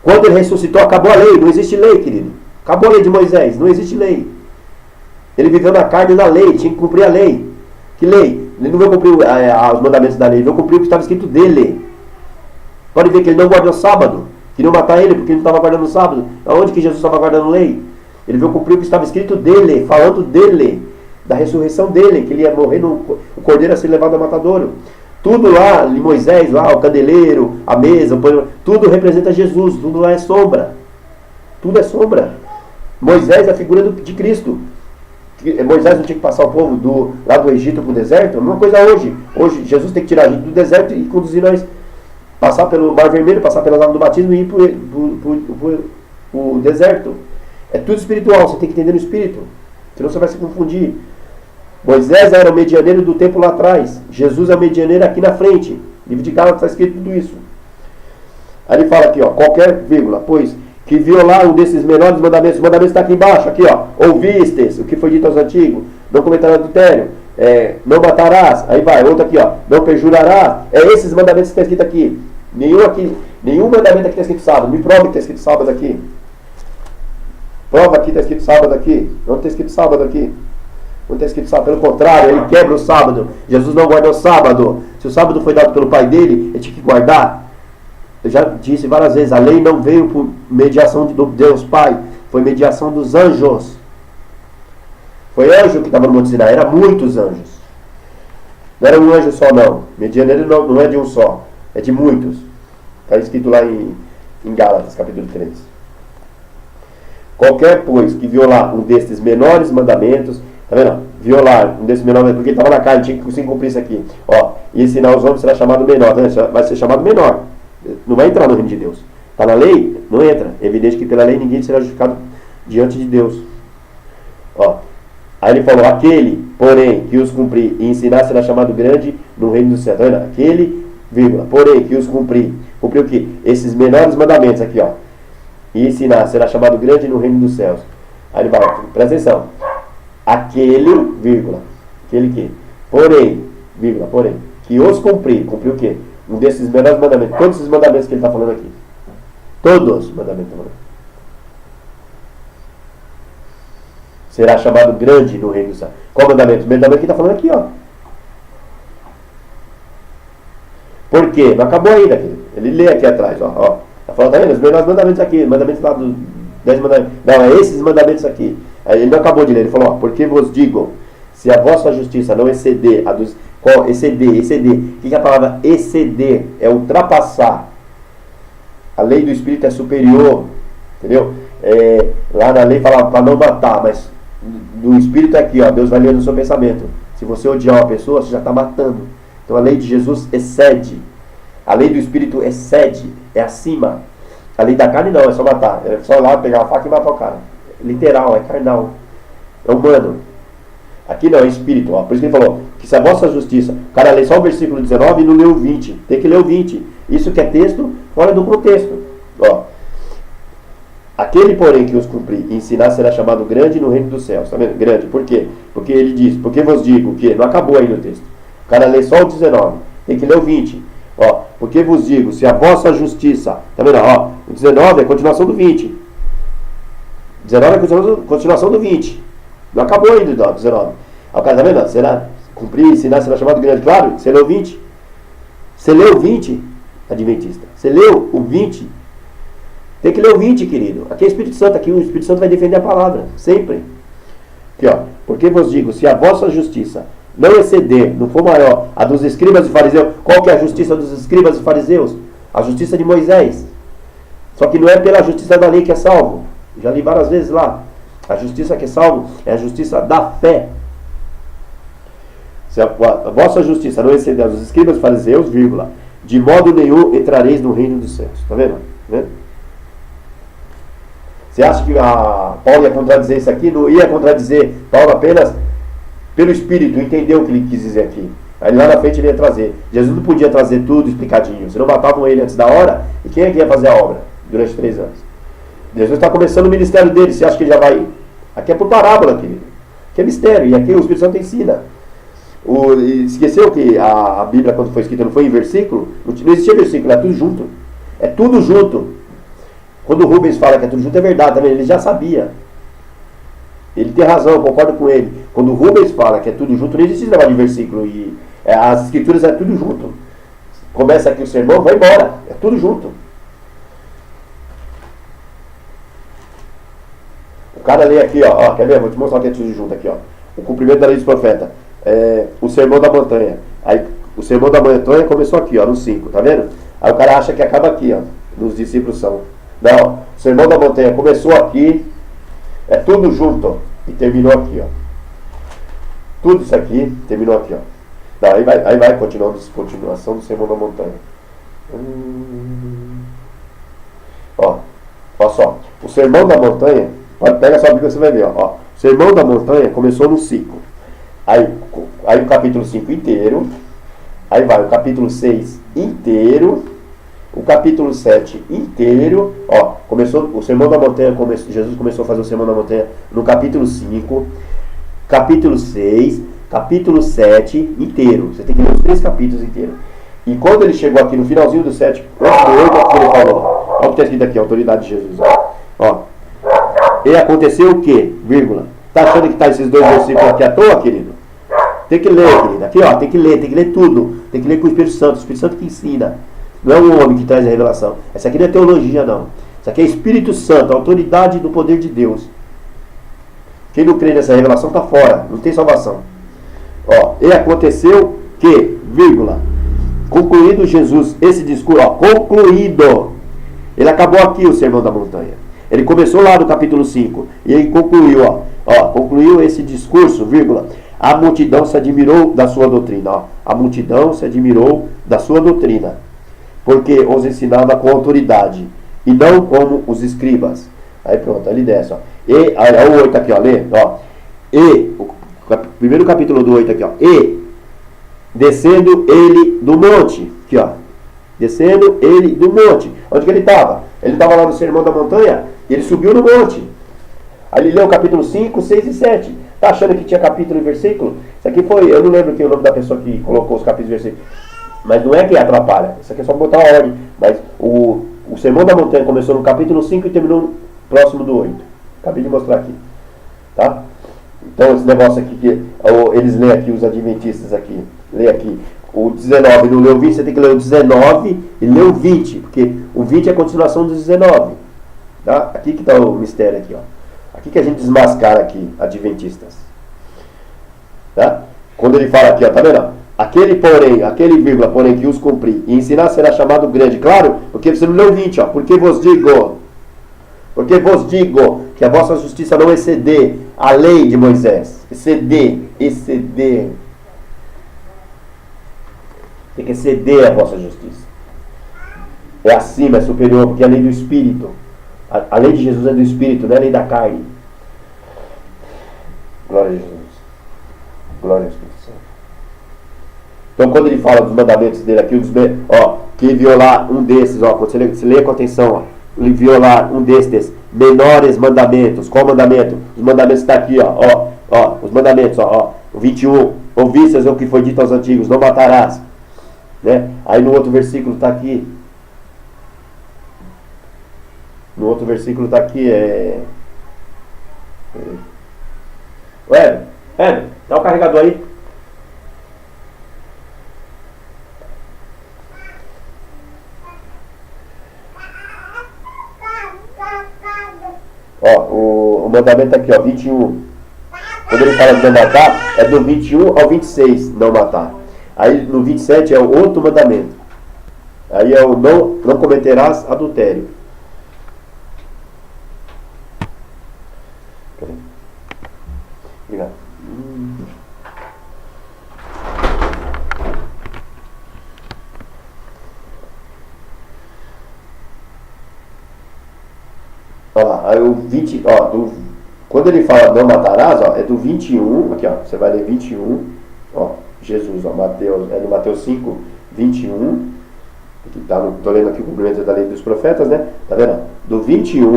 Quando ele ressuscitou, acabou a lei. Não existe lei, querido. Acabou a lei de Moisés. Não existe lei. Ele viveu na carne da lei. Tinha que cumprir a lei. Que lei? Ele não veio cumprir os mandamentos da lei. Ele veio cumprir o que estava escrito dele. Pode ver que ele não guardou o sábado. Queriam matar ele porque ele não estava guardando o sábado. Aonde que Jesus estava guardando lei? Ele veio cumprir o que estava escrito dele. Falando dele. Da ressurreição dele. Que ele ia morrer, o cordeiro a ser levado ao matadouro. Tudo lá, em Moisés, lá, o candeleiro, a mesa, tudo representa Jesus. Tudo lá é sombra. Tudo é sombra. Moisés é a figura de Cristo. Moisés não tinha que passar o povo lá do Egito para o deserto. A mesma coisa hoje. Hoje Jesus tem que tirar a gente do deserto e conduzir nós, passar pelo Mar Vermelho, passar pelas águas do batismo e ir para o deserto. É tudo espiritual, você tem que entender no espírito. Senão você vai se confundir. Moisés era o medianeiro do tempo lá atrás. Jesus é o medianeiro aqui na frente. Livro de Gálatas está escrito tudo isso. Aí ele fala aqui, ó, qualquer vírgula, pois que violar um desses menores mandamentos, os mandamentos está aqui embaixo, aqui ó, ouvistes o que foi dito aos antigos, não cometerás adultério, não matarás, aí vai, outro aqui ó, não perjurarás, esses mandamentos que está escrito aqui, nenhum mandamento aqui está escrito sábado, me prova que está escrito sábado aqui, prova aqui está escrito sábado aqui, não está escrito sábado aqui, não está escrito sábado, pelo contrário, ele quebra o sábado, Jesus não guardou o sábado, se o sábado foi dado pelo pai dele, ele tinha que guardar. Eu já disse várias vezes, a lei não veio por mediação de Deus Pai, foi mediação dos anjos. Foi anjo que estava no Monte Sinai, eram muitos anjos. Não era um anjo só não, medianeiro não é de um só, é de muitos. Está escrito lá em Gálatas, capítulo 3. Qualquer, pois, que violar um destes menores mandamentos, tá vendo? Violar um desses menores, porque ele estava na carne, tinha que conseguir cumprir isso aqui. Ó, e ensinar os homens será chamado menor, tá vendo? Vai ser chamado menor. Não vai entrar no reino de Deus. Está na lei? Não entra. É evidente que pela lei ninguém será justificado diante de Deus. Ó. Aí ele falou, aquele, porém, que os cumprir e ensinar será chamado grande no reino do céu. Tá vendo? Aquele, vírgula, porém, que os cumprir. Cumprir o quê? Esses menores mandamentos aqui, ó. E ensinar será chamado grande no reino dos céus. Aí ele vai, presta atenção. Aquele, vírgula, aquele que, porém, vírgula, porém, que os cumprir. Cumprir o quê? Um desses menores mandamentos. Todos esses mandamentos que ele está falando aqui. Todos os mandamentos. Será chamado grande no reino do céu. Qual mandamento? O mandamento que ele está falando aqui, ó. Por quê? Não acabou ainda, querido. Ele lê aqui atrás, ó. Está falando, tá vendo? Os menores mandamentos aqui. Mandamentos lá dos 10 mandamentos. Não, é esses mandamentos aqui. Aí ele não acabou de ler. Ele falou, ó. Porque vos digo, se a vossa justiça não exceder a dos... Qual? Exceder. O que é a palavra exceder? É ultrapassar. A lei do Espírito é superior. Entendeu? Lá na lei fala para não matar, mas do Espírito é aqui, ó. Deus vai ler no seu pensamento. Se você odiar uma pessoa, você já está matando. Então a lei de Jesus excede. A lei do Espírito excede. É acima. A lei da carne não, é só matar. É só ir lá pegar a faca e matar o cara. Literal, é carnal. É humano. Aqui não, é espírito, ó. Por isso que ele falou que se a vossa justiça... O cara lê só o versículo 19 e não leu o 20. Tem que ler o 20. Isso que é texto fora do contexto. Ó. Aquele, porém, que os cumprir e ensinar será chamado grande no reino dos céus. Tá vendo? Grande. Por quê? Porque ele diz, porque vos digo que... Não acabou ainda o texto. O cara lê só o 19. Tem que ler o 20. Ó. Porque vos digo, se a vossa justiça... Tá vendo? Ó. O 19 é a continuação do 20. 19 é a continuação do 20. Não acabou ainda o 19. Aí o cara, tá vendo? Será cumprir, ensinar, será chamado grande. Claro, você leu o 20. Você leu o 20, adventista. Você leu o 20. Tem que ler o 20, querido. Aqui é o Espírito Santo. Aqui o Espírito Santo vai defender a palavra. Sempre. Aqui, ó. Porque vos digo, se a vossa justiça não exceder, não for maior, a dos escribas e fariseus. Qual que é a justiça dos escribas e fariseus? A justiça de Moisés. Só que não é pela justiça da lei que é salvo. Já li várias vezes lá. A justiça que é salvo é a justiça da fé. Se a vossa justiça não exceder a dos escribas e fariseus, vírgula, de modo nenhum entrareis no reino dos céus. Está vendo? Você acha que Paulo ia contradizer isso aqui? Não ia contradizer Paulo apenas pelo Espírito, entendeu o que ele quis dizer aqui. Aí lá na frente ele ia trazer. Jesus não podia trazer tudo explicadinho. Senão matavam ele antes da hora. E quem é que ia fazer a obra durante 3 anos? Jesus está começando o ministério dele. Você acha que ele já vai... Aqui é por parábola, querido. Aqui é mistério. E aqui o Espírito Santo ensina. Esqueceu que a Bíblia, quando foi escrita, não foi em versículo? Não existia versículo, é tudo junto. É tudo junto. Quando o Rubens fala que é tudo junto, é verdade também. Ele já sabia. Ele tem razão, eu concordo com ele. Quando o Rubens fala que é tudo junto, não existe esse negócio de versículo. As escrituras é tudo junto. Começa aqui o sermão, vai embora. É tudo junto. O cara lê aqui, ó, quer ver? Vou te mostrar o que é tudo junto aqui, ó. O cumprimento da lei dos profetas. O sermão da montanha. Aí, o sermão da montanha começou aqui, ó, no 5, tá vendo? Aí o cara acha que acaba aqui, ó. Nos discípulos são. Não, o sermão da montanha começou aqui. É tudo junto, ó, e terminou aqui, ó. Tudo isso aqui terminou aqui, ó. Não, aí vai continuação do sermão da montanha. Ó só. O sermão da montanha, pega a sua Bíblia, você vai ver, ó. O sermão da montanha começou no 5. Aí o capítulo 5 inteiro. Aí vai o capítulo 6 inteiro. O capítulo 7 inteiro, ó, começou o Sermão da Montanha, Jesus começou a fazer o Sermão da Montanha no capítulo 5, capítulo 6, capítulo 7 inteiro. Você tem que ler os 3 capítulos inteiros. E quando ele chegou aqui no finalzinho do 7, do 8, o que ele falou? Olha o que está escrito aqui, a autoridade de Jesus. Ó. E aconteceu o quê? Vírgula. Tá achando que tá esses 2 versículos aqui à toa, querido? Tem que ler, querido. Aqui, ó, tem que ler tudo. Tem que ler com o Espírito Santo. O Espírito Santo que ensina. Não é um homem que traz a revelação. Essa aqui não é teologia, não. Isso aqui é Espírito Santo, a autoridade do poder de Deus. Quem não crê nessa revelação está fora. Não tem salvação. Ó, e aconteceu que, vírgula, concluído Jesus, esse discurso, ó, concluído. Ele acabou aqui o Sermão da Montanha. Ele começou lá no capítulo 5. E ele concluiu, ó, concluiu esse discurso, vírgula. A multidão se admirou da sua doutrina. Ó, a multidão se admirou da sua doutrina. Porque os ensinava com autoridade, e não como os escribas. Aí pronto, aí ele desce, ó. E, aí, o 8 aqui, ó, lê, ó. E, o primeiro capítulo do 8 aqui, ó. E, descendo ele do monte, aqui, ó. Descendo ele do monte. Onde que ele estava? Ele estava lá no Sermão da Montanha, e ele subiu no monte. Aí ele leu o capítulo 5, 6 e 7. Tá achando que tinha capítulo e versículo? Isso aqui foi, eu não lembro que o nome da pessoa que colocou os capítulos e versículos. Mas não é que atrapalha. Isso aqui é só botar a ordem. Mas o Sermão da Montanha começou no capítulo 5 e terminou próximo do 8. Acabei de mostrar aqui. Tá? Então esse negócio aqui, que eles lêem aqui, os adventistas aqui. Lê aqui. O 19 não leu o 20, você tem que ler o 19 e ler o 20. Porque o 20 é a continuação do 19. Tá? Aqui que está o mistério aqui, ó. Aqui que a gente desmascara aqui, adventistas. Tá? Quando ele fala aqui, ó, tá vendo? Aquele vírgula, porém, que os cumprir e ensinar será chamado grande. Claro, porque você não leu 20, ó. Porque vos digo que a vossa justiça não exceder a lei de Moisés. Exceder. Tem que exceder a vossa justiça. É acima, é superior, porque é a lei do Espírito. A lei de Jesus é do Espírito, não é a lei da carne. Glória a Jesus. Glória ao Espírito Santo. Então quando ele fala dos mandamentos dele aqui, que violar um desses, ó, quando você lê com atenção, ó, ele violar um desses menores mandamentos. Qual mandamento? Os mandamentos estão aqui, ó, os mandamentos, ó, o 21, ouvistes o que foi dito aos antigos, não matarás, né? Aí no outro versículo está aqui, Ué, dá o carregador aí. Ó, o mandamento aqui, ó, 21. Quando ele fala de não matar, é do 21 ao 26, não matar. Aí no 27 é o outro mandamento. Aí é o não cometerás adultério. Obrigado. Olha lá, aí o 20, ó, quando ele fala não matarás, ó, é do 21, aqui ó, você vai ler 21, ó, Jesus, ó, Mateus, é no Mateus 5, 21, aqui tá, tô lendo aqui o cumprimento da lei dos profetas, né, tá vendo? Do 21,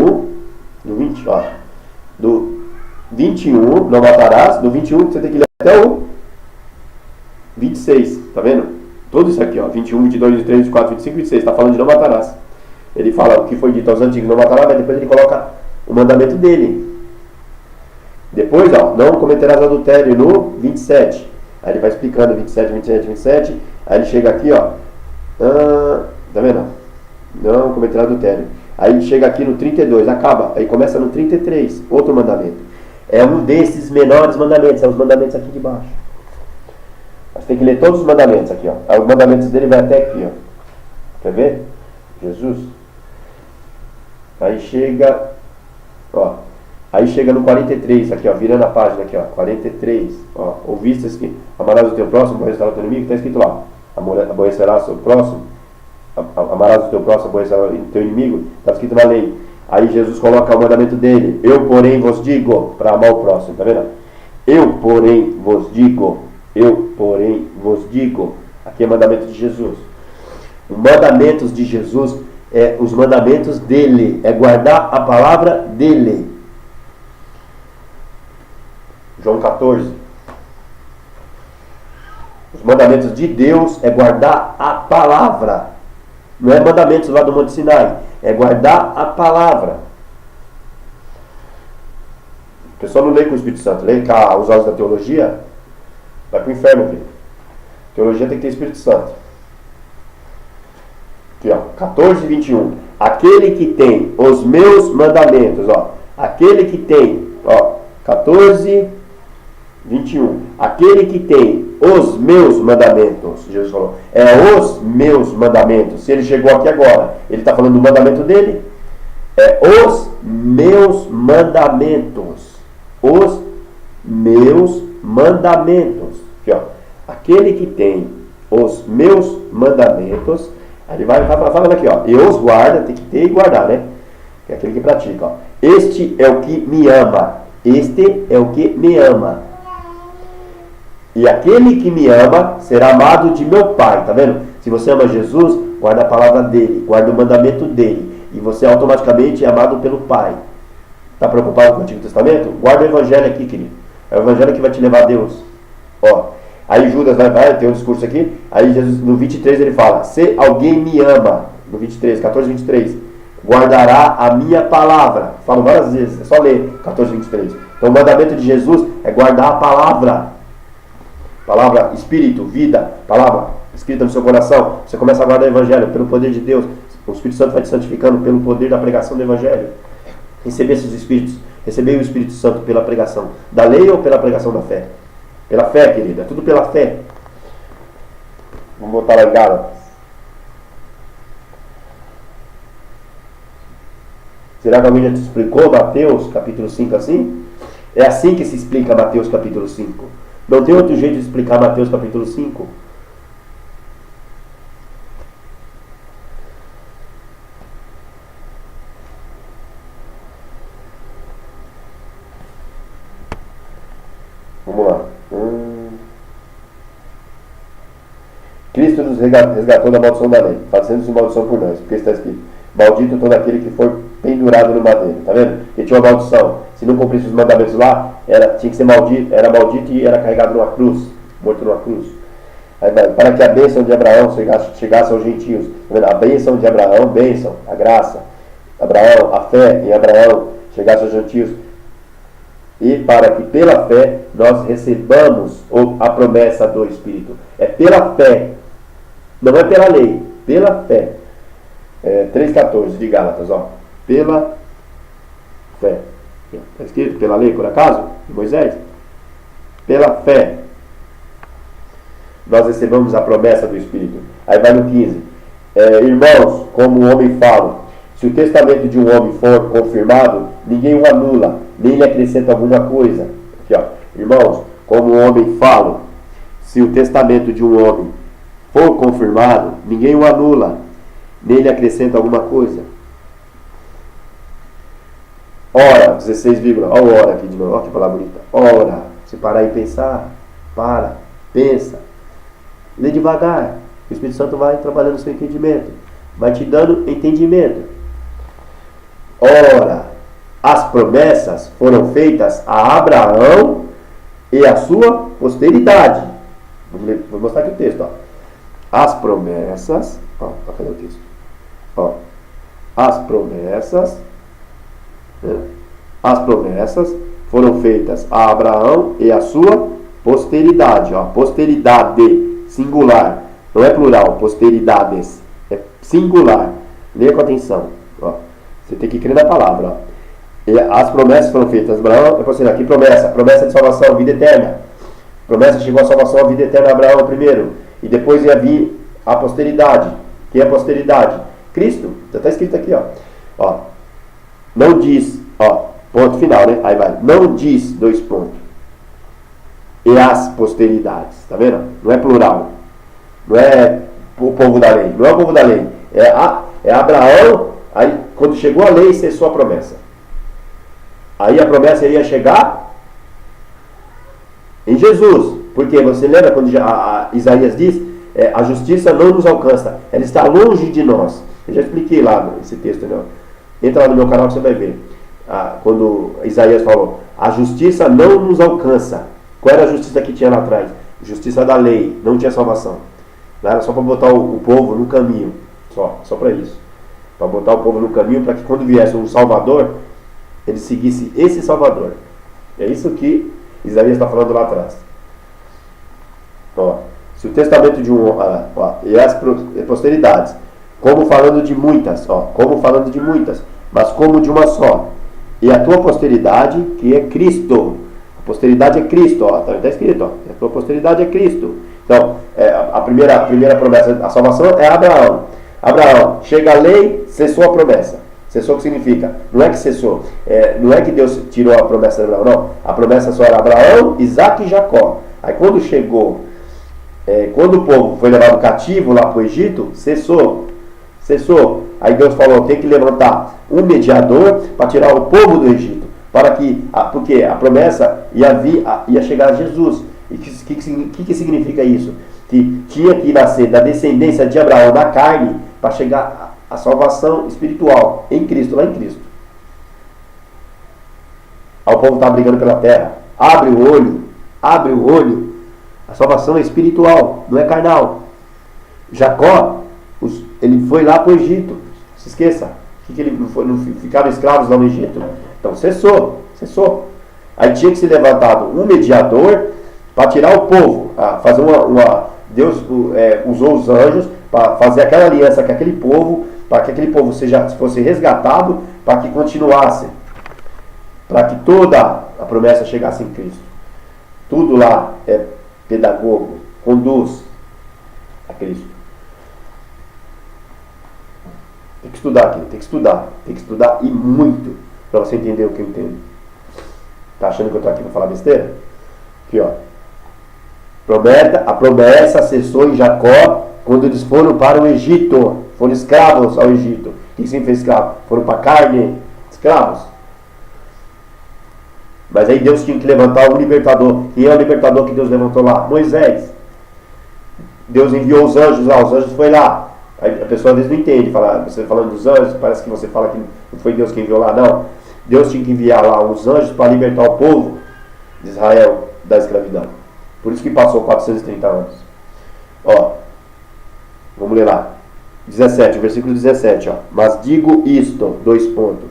do 20, ó, do 21, não matarás, do 21 você tem que ler até o 26, tá vendo? Tudo isso aqui, ó, 21, 22, 23, 24, 25, 26, tá falando de não matarás. Ele fala o que foi dito aos antigos, não matarás, mas depois ele coloca o mandamento dele. Depois, ó, não cometerás adultério no 27. Aí ele vai explicando 27, 27, 27. Aí ele chega aqui, ó. Tá vendo? Não cometerás adultério. Aí chega aqui no 32, acaba. Aí começa no 33, outro mandamento. É um desses menores mandamentos, são os mandamentos aqui de baixo. Mas tem que ler todos os mandamentos aqui, ó. Aí os mandamentos dele vai até aqui, ó. Quer ver? Jesus. Aí chega, ó. Aí chega no 43, aqui ó, virando a página aqui ó, 43, ó, ouviste aqui, amarás o teu próximo, aborrecerás o teu inimigo, está escrito lá, aborrecerás o próximo, amarás o teu próximo, aborrecerás o teu inimigo, está escrito na lei. Aí Jesus coloca o mandamento dele, eu porém vos digo, para amar o próximo, tá vendo? Eu porém vos digo, aqui é mandamento de Jesus. Os mandamentos de Jesus é os mandamentos dele, é guardar a palavra dele. João 14. Os mandamentos de Deus é guardar a palavra. Não é mandamentos lá do Monte Sinai. É guardar a palavra. O pessoal não lê com o Espírito Santo. Lê cá os olhos da teologia. Vai para o inferno, filho. Teologia tem que ter Espírito Santo. Aqui, ó. 14 e 21. Aquele que tem os meus mandamentos, ó. Aquele que tem, ó. 14 21. Aquele que tem os meus mandamentos, Jesus falou, é os meus mandamentos. Se ele chegou aqui agora, ele está falando do mandamento dele? É os meus mandamentos. Os meus mandamentos. Aqui, ó. Aquele que tem os meus mandamentos, aí ele vai falando aqui, ó. E os guarda, tem que ter e guardar, né? Que é aquele que pratica, ó. Este é o que me ama. Este é o que me ama. E aquele que me ama será amado de meu Pai. Tá vendo? Se você ama Jesus, guarda a palavra dele, guarda o mandamento dele. E você automaticamente é amado pelo Pai. Está preocupado com o Antigo Testamento? Guarda o Evangelho aqui, querido. É o Evangelho que vai te levar a Deus. Ó, aí Judas vai ter um discurso aqui. Aí Jesus, no 23 ele fala, se alguém me ama, no 23, 14, 23, guardará a minha palavra. Falo várias vezes, é só ler 14, 23. Então o mandamento de Jesus é guardar a palavra. Palavra, espírito, vida, palavra escrita no seu coração. Você começa a guardar o Evangelho pelo poder de Deus. O Espírito Santo vai te santificando pelo poder da pregação do Evangelho. Receber esses Espíritos, receber o Espírito Santo pela pregação da lei ou pela pregação da fé? Pela fé, querida, tudo pela fé. Vamos botar lá em Gálatas. Será que alguém já te explicou Mateus capítulo 5 assim? É assim que se explica Mateus capítulo 5. Não tem outro jeito de explicar Mateus capítulo 5. Vamos lá. Cristo nos resgatou da maldição da lei, fazendo-se maldição por nós, porque está escrito, maldito todo aquele que for pendurado no madeiro. Tá vendo? Porque tinha uma maldição. Se não cumprisse os mandamentos lá, tinha que ser maldito, era maldito e era carregado numa cruz, morto numa cruz. Aí vai, para que a bênção de Abraão chegasse aos gentios. Tá vendo? A bênção de Abraão, bênção, a graça. Abraão, a fé em Abraão chegasse aos gentios. e para que pela fé nós recebamos a promessa do Espírito. É pela fé, não é pela lei, pela fé. 3,14 de Gálatas, ó. Pela fé. Está escrito pela lei, por acaso? De Moisés? Pela fé nós recebemos a promessa do Espírito. Aí vai no 15. Irmãos, como o homem fala, se o testamento de um homem for confirmado, ninguém o anula, nem lhe acrescenta alguma coisa. Aqui, ó. Irmãos, como o homem fala, se o testamento de um homem for confirmado, ninguém o anula, nem lhe acrescenta alguma coisa. Ora, 16, olha o ora aqui de novo, olha que palavra bonita. Ora, você parar e pensar, pensa, lê devagar. O Espírito Santo vai trabalhando no seu entendimento, vai te dando entendimento. Ora, as promessas foram feitas a Abraão e a sua posteridade. Vou mostrar aqui o texto, ó. As promessas, cadê o texto? As promessas foram feitas a Abraão e a sua posteridade. Posteridade, singular, não é plural, posteridades, é singular. Leia com atenção. Você tem que crer na palavra. E as promessas foram feitas a Abraão. Aqui promessa de salvação, vida eterna. Promessa chegou a salvação, a vida eterna a Abraão primeiro, e depois ia vir a posteridade. Quem é a posteridade? Cristo. Já está escrito aqui, ó. Não diz, ponto final, né? Aí vai. Não diz, 2 pontos. E as posteridades. Tá vendo? Não é plural. Não é o povo da lei. Não é o povo da lei. É Abraão. Aí, quando chegou a lei, cessou a promessa. Aí a promessa ia chegar em Jesus. Porque você lembra quando Isaías diz, a justiça não nos alcança. Ela está longe de nós. Eu já expliquei lá esse texto, né? Entra lá no meu canal que você vai ver. Quando Isaías falou, a justiça não nos alcança. Qual era a justiça que tinha lá atrás? Justiça da lei, não tinha salvação. Lá era só para botar o povo no caminho. Só para isso. Para botar o povo no caminho, para que quando viesse um Salvador, ele seguisse esse Salvador. É isso que Isaías está falando lá atrás. Se o testamento de um... e as posteridades, como falando de muitas, mas como de uma só. E a tua posteridade, que é Cristo. A posteridade é Cristo, está escrito, a tua posteridade é Cristo. Então, a primeira promessa, a salvação é Abraão. Abraão, chega a lei, cessou a promessa. Cessou o que significa? Não é que cessou, não é que Deus tirou a promessa de Abraão, não. A promessa só era Abraão, Isaac e Jacó. Aí quando chegou, quando o povo foi levado cativo lá para o Egito, cessou. Aí Deus falou, tem que levantar um mediador para tirar o povo do Egito. Porque a promessa ia chegar a Jesus. E o que significa isso? Que tinha que nascer da descendência de Abraão na carne para chegar a salvação espiritual em Cristo, lá em Cristo. Aí o povo está brigando pela terra. Abre o olho. A salvação é espiritual, não é carnal. Jacó, ele foi lá para o Egito. Se esqueça. Que ele não ficaram escravos lá no Egito? Então cessou. Aí tinha que ser levantado um mediador para tirar o povo. Fazer Deus usou os anjos para fazer aquela aliança com aquele povo, para que aquele povo fosse resgatado, para que continuasse, para que toda a promessa chegasse em Cristo. Tudo lá é pedagogo, conduz a Cristo. Tem que estudar aqui, tem que estudar e muito para você entender o que eu entendo. Tá achando que eu estou aqui para falar besteira? Aqui, ó. A promessa cessou em Jacó quando eles foram para o Egito. Foram escravos ao Egito. O que significa escravo? Foram para a carne, escravos. Mas aí Deus tinha que levantar um libertador. Quem é o libertador que Deus levantou lá? Moisés. Deus enviou os anjos lá, os anjos foram lá. Aí a pessoa às vezes não entende, você falando dos anjos, parece que você fala que não foi Deus que enviou lá, não. Deus tinha que enviar lá os anjos para libertar o povo de Israel da escravidão. Por isso que passou 430 anos. Vamos ler lá. 17, versículo 17, Mas digo isto, 2 pontos.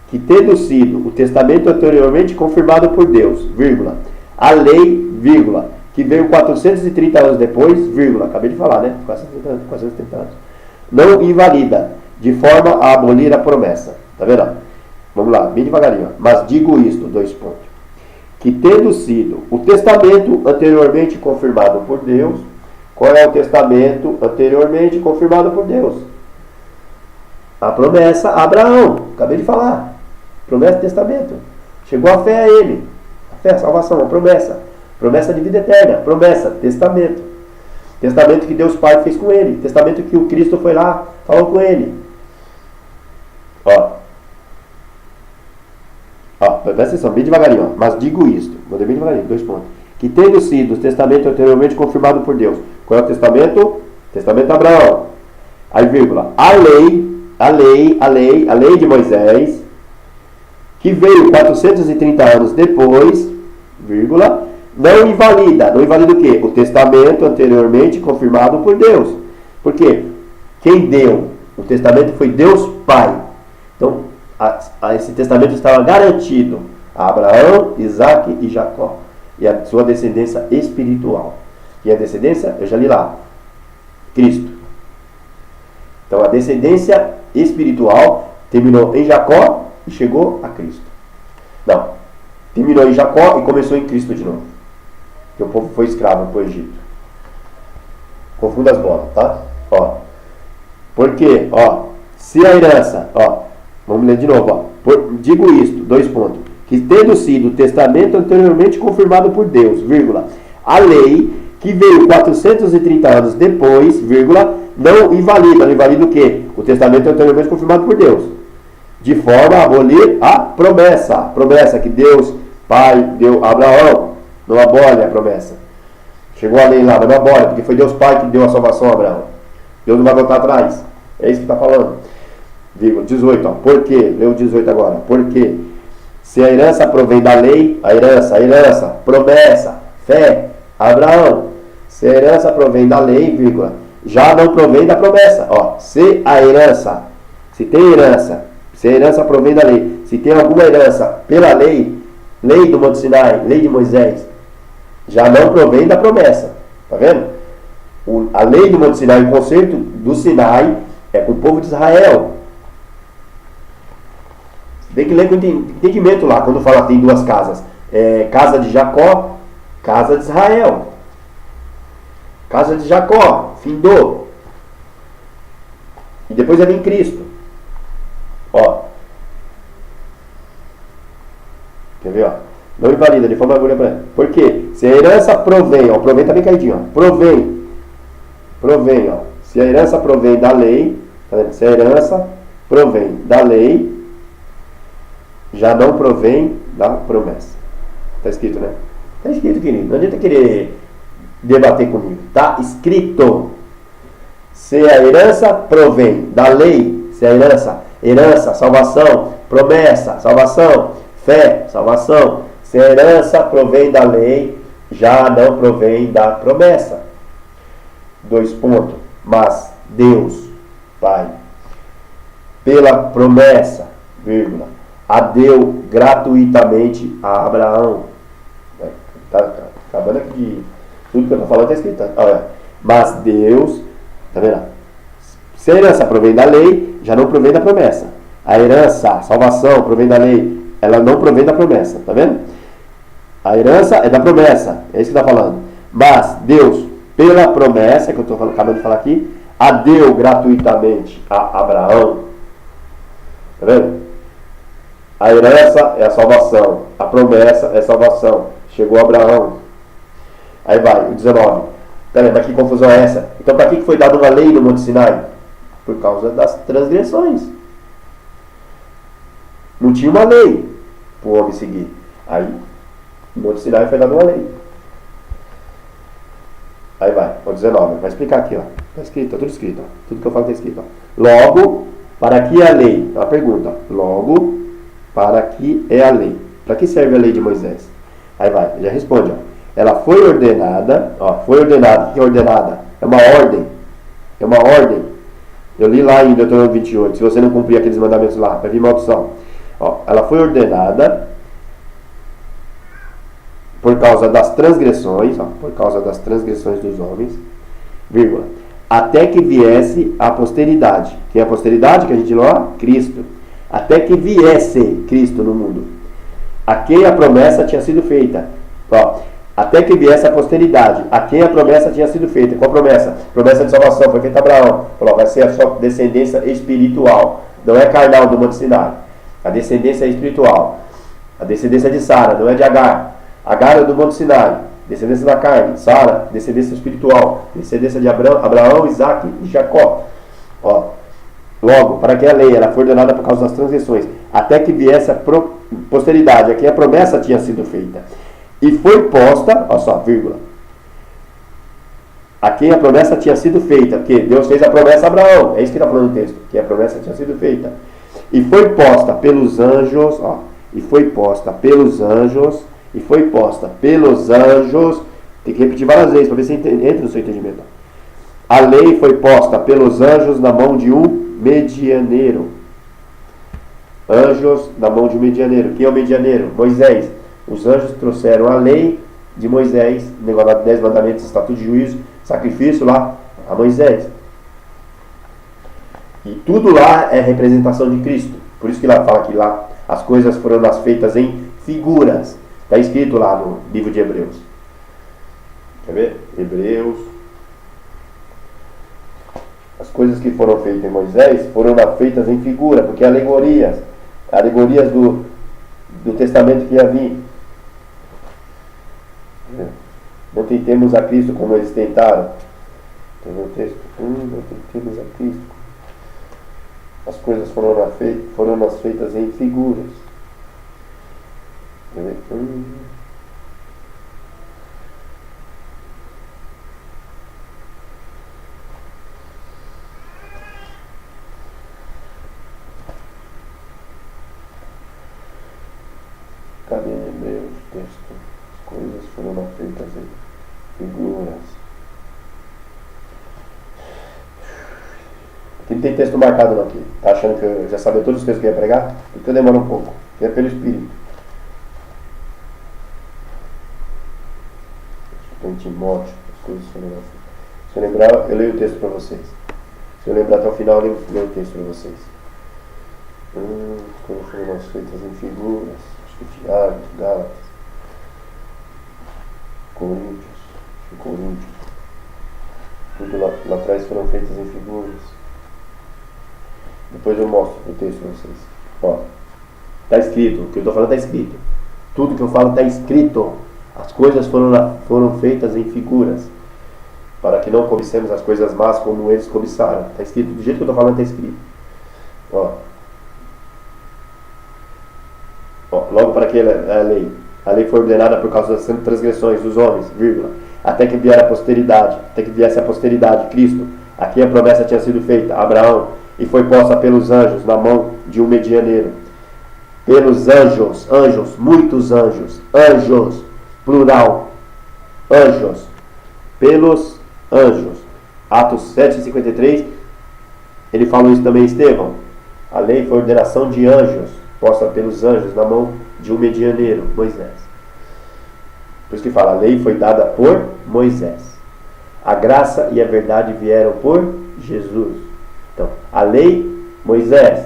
que tendo sido o testamento anteriormente confirmado por Deus, vírgula, a lei, vírgula, que veio 430 anos depois, vírgula, acabei de falar, né? 430 anos. Não invalida, de forma a abolir a promessa. Tá vendo? Vamos lá, bem devagarinho. Mas digo isto, 2 pontos. Que tendo sido o testamento anteriormente confirmado por Deus, qual é o testamento anteriormente confirmado por Deus? A promessa a Abraão, acabei de falar. Promessa de testamento. Chegou a fé a ele. A fé, a salvação, a promessa. Promessa de vida eterna. Promessa, testamento. Testamento que Deus Pai fez com ele. Testamento que o Cristo foi lá, falou com ele. Presta atenção, bem devagarinho. Mas digo isto, vou bem devagarinho, 2 pontos. Que tendo sido o testamento anteriormente confirmado por Deus. Qual é o testamento? Testamento de Abraão. Aí, vírgula. A lei de Moisés, que veio 430 anos depois, vírgula, não invalida. Não invalida o quê? O testamento anteriormente confirmado por Deus. Porque quem deu o testamento foi Deus Pai. Então, esse testamento estava garantido a Abraão, Isaac e Jacó. E a sua descendência espiritual. E a descendência, eu já li lá, Cristo. Então, a descendência espiritual terminou em Jacó e chegou a Cristo. Não. Terminou em Jacó e começou em Cristo de novo. Porque o povo foi escravo para o Egito. Confunda as bolas, tá? Porque, se a herança, vamos ler de novo, digo isto, 2 pontos. Que tendo sido o testamento anteriormente confirmado por Deus, vírgula, a lei que veio 430 anos depois, vírgula, não invalida. Não invalida o quê? O testamento anteriormente confirmado por Deus. De forma a abolir a promessa. A promessa que Deus, Pai, deu a Abraão. Não abole a promessa. Chegou a lei lá, mas não abole, porque foi Deus Pai que deu a salvação a Abraão. Deus não vai voltar atrás. É isso que está falando. Vírgula, 18, Por quê? Leu 18 agora. Porque se a herança provém da lei, a herança, promessa, fé, Abraão. Se a herança provém da lei, vírgula, já não provém da promessa. Se a herança, se a herança provém da lei, se tem alguma herança pela lei, lei do Monte Sinai, lei de Moisés, já não provém da promessa. Tá vendo? A lei do Monte Sinai, o conceito do Sinai é para o povo de Israel. Tem que ler com entendimento lá, quando fala que tem 2 casas. Casa de Jacó, casa de Israel. Casa de Jacó, findou. E depois vem Cristo. Quer ver? Não invalida, de forma alguma. Por quê? Se a herança provém, provém tá bem caidinho, provém. Se a herança provém da lei, tá vendo? Se a herança provém da lei, já não provém da promessa. Está escrito, né? Está escrito, querido. Não adianta querer debater comigo. Está escrito. Se a herança provém da lei, se a herança, salvação, promessa, salvação, fé, salvação. Se a herança provém da lei, já não provém da promessa. 2 pontos. Mas Deus, Pai, pela promessa, vírgula, a deu gratuitamente a Abraão. Está acabando aqui de tudo que eu estou falando, está escrito. Mas Deus, está vendo? Se a herança provém da lei, já não provém da promessa. A herança, a salvação, provém da lei, ela não provém da promessa. Está vendo? A herança é da promessa, é isso que está falando. Mas Deus, pela promessa, que eu estou acabando de falar aqui, a deu gratuitamente a Abraão. Está vendo? A herança é a salvação. A promessa é a salvação. Chegou Abraão. Aí vai, o 19. Peraí, mas que confusão é essa? Então para que foi dada uma lei no Monte Sinai? Por causa das transgressões. Não tinha uma lei para o homem seguir. Aí, no Monte Sinai foi dada uma lei. Aí vai, o 19. Vai explicar aqui, Está escrito, tudo escrito. Tudo que eu falo está escrito. Logo, para que a lei? É uma pergunta. Logo, para que é a lei? Para que serve a lei de Moisés? Aí vai, já responde. Ela foi ordenada. Foi ordenada. O que é ordenada? É uma ordem. É uma ordem. Eu li lá em Deuteronômio 28. Se você não cumprir aqueles mandamentos lá, vai vir maldição. Ó, ela foi ordenada por causa das transgressões, ó, por causa das transgressões dos homens, vírgula, até que viesse a posteridade. Quem é a posteridade que a gente lê lá? Cristo. Até que viesse Cristo no mundo, a quem a promessa tinha sido feita. Ó, até que viesse a posteridade, a quem a promessa tinha sido feita. Qual promessa? Promessa de salvação, foi feita a Abraão. Falou, vai ser a sua descendência espiritual. Não é carnal do Monte Sinai. A descendência é espiritual. A descendência de Sara, não é de Agar. Agar é do Monte Sinai. Descendência da carne. Sara, descendência espiritual. Descendência de Abraão, Isaac e Jacó. Ó, logo, para que a lei ela foi ordenada por causa das transgressões, até que viesse a posteridade, a quem a promessa tinha sido feita. E foi posta, ó só, vírgula, a quem a promessa tinha sido feita, porque Deus fez a promessa a Abraão, é isso que está falando o texto, que a promessa tinha sido feita. E foi posta pelos anjos, ó, e foi posta pelos anjos, e foi posta pelos anjos, tem que repetir várias vezes para ver se entra no seu entendimento. A lei foi posta pelos anjos na mão de um medianeiro. Anjos na mão de um medianeiro. Quem é o medianeiro? Moisés. Os anjos trouxeram a lei de Moisés, negócio de 10 mandamentos, estatuto de juízo, sacrifício lá a Moisés. E tudo lá é representação de Cristo. Por isso que lá fala que lá as coisas foram feitas em figuras. Está escrito lá no livro de Hebreus. Quer ver? Hebreus. As coisas que foram feitas em Moisés foram feitas em figura, porque alegorias do testamento que ia vir. Não tentemos a Cristo como eles tentaram. Tem um texto. Não tentemos a Cristo. As coisas foram feitas em figuras. Cadê Hebreus? Texto. As coisas foram feitas em figuras. Aqui não tem texto marcado não aqui. Tá achando que eu já sabia todos os textos que eu ia pregar? Porque eu demoro um pouco. Que é pelo Espírito. Estou em Timóteo. As coisas foram feitas. Se eu lembrar, eu leio o texto para vocês. Se eu lembrar até o final, eu leio o texto para vocês. As coisas foram feitas em figuras. Tiago, Gálatas, Coríntios, tudo lá atrás foram feitas em figuras. Depois eu mostro o texto para vocês. Ó, está escrito, o que eu estou falando está escrito. Tudo que eu falo está escrito. As coisas foram feitas em figuras, para que não cobicemos as coisas más como eles cobiçaram. Está escrito, do jeito que eu estou falando está escrito. Ó, logo para que a lei foi ordenada por causa das transgressões dos homens, vírgula, até que viesse a posteridade, Cristo, a quem a promessa tinha sido feita, Abraão, e foi posta pelos anjos na mão de um medianeiro. Pelos anjos, muitos anjos, plural, anjos, pelos anjos. Atos 7:53, ele falou isso também, Estevão. A lei foi ordenação de anjos, posta pelos anjos na mão de um medianeiro, Moisés. Por isso que fala, a lei foi dada por Moisés. A graça e a verdade vieram por Jesus. Então, a lei, Moisés.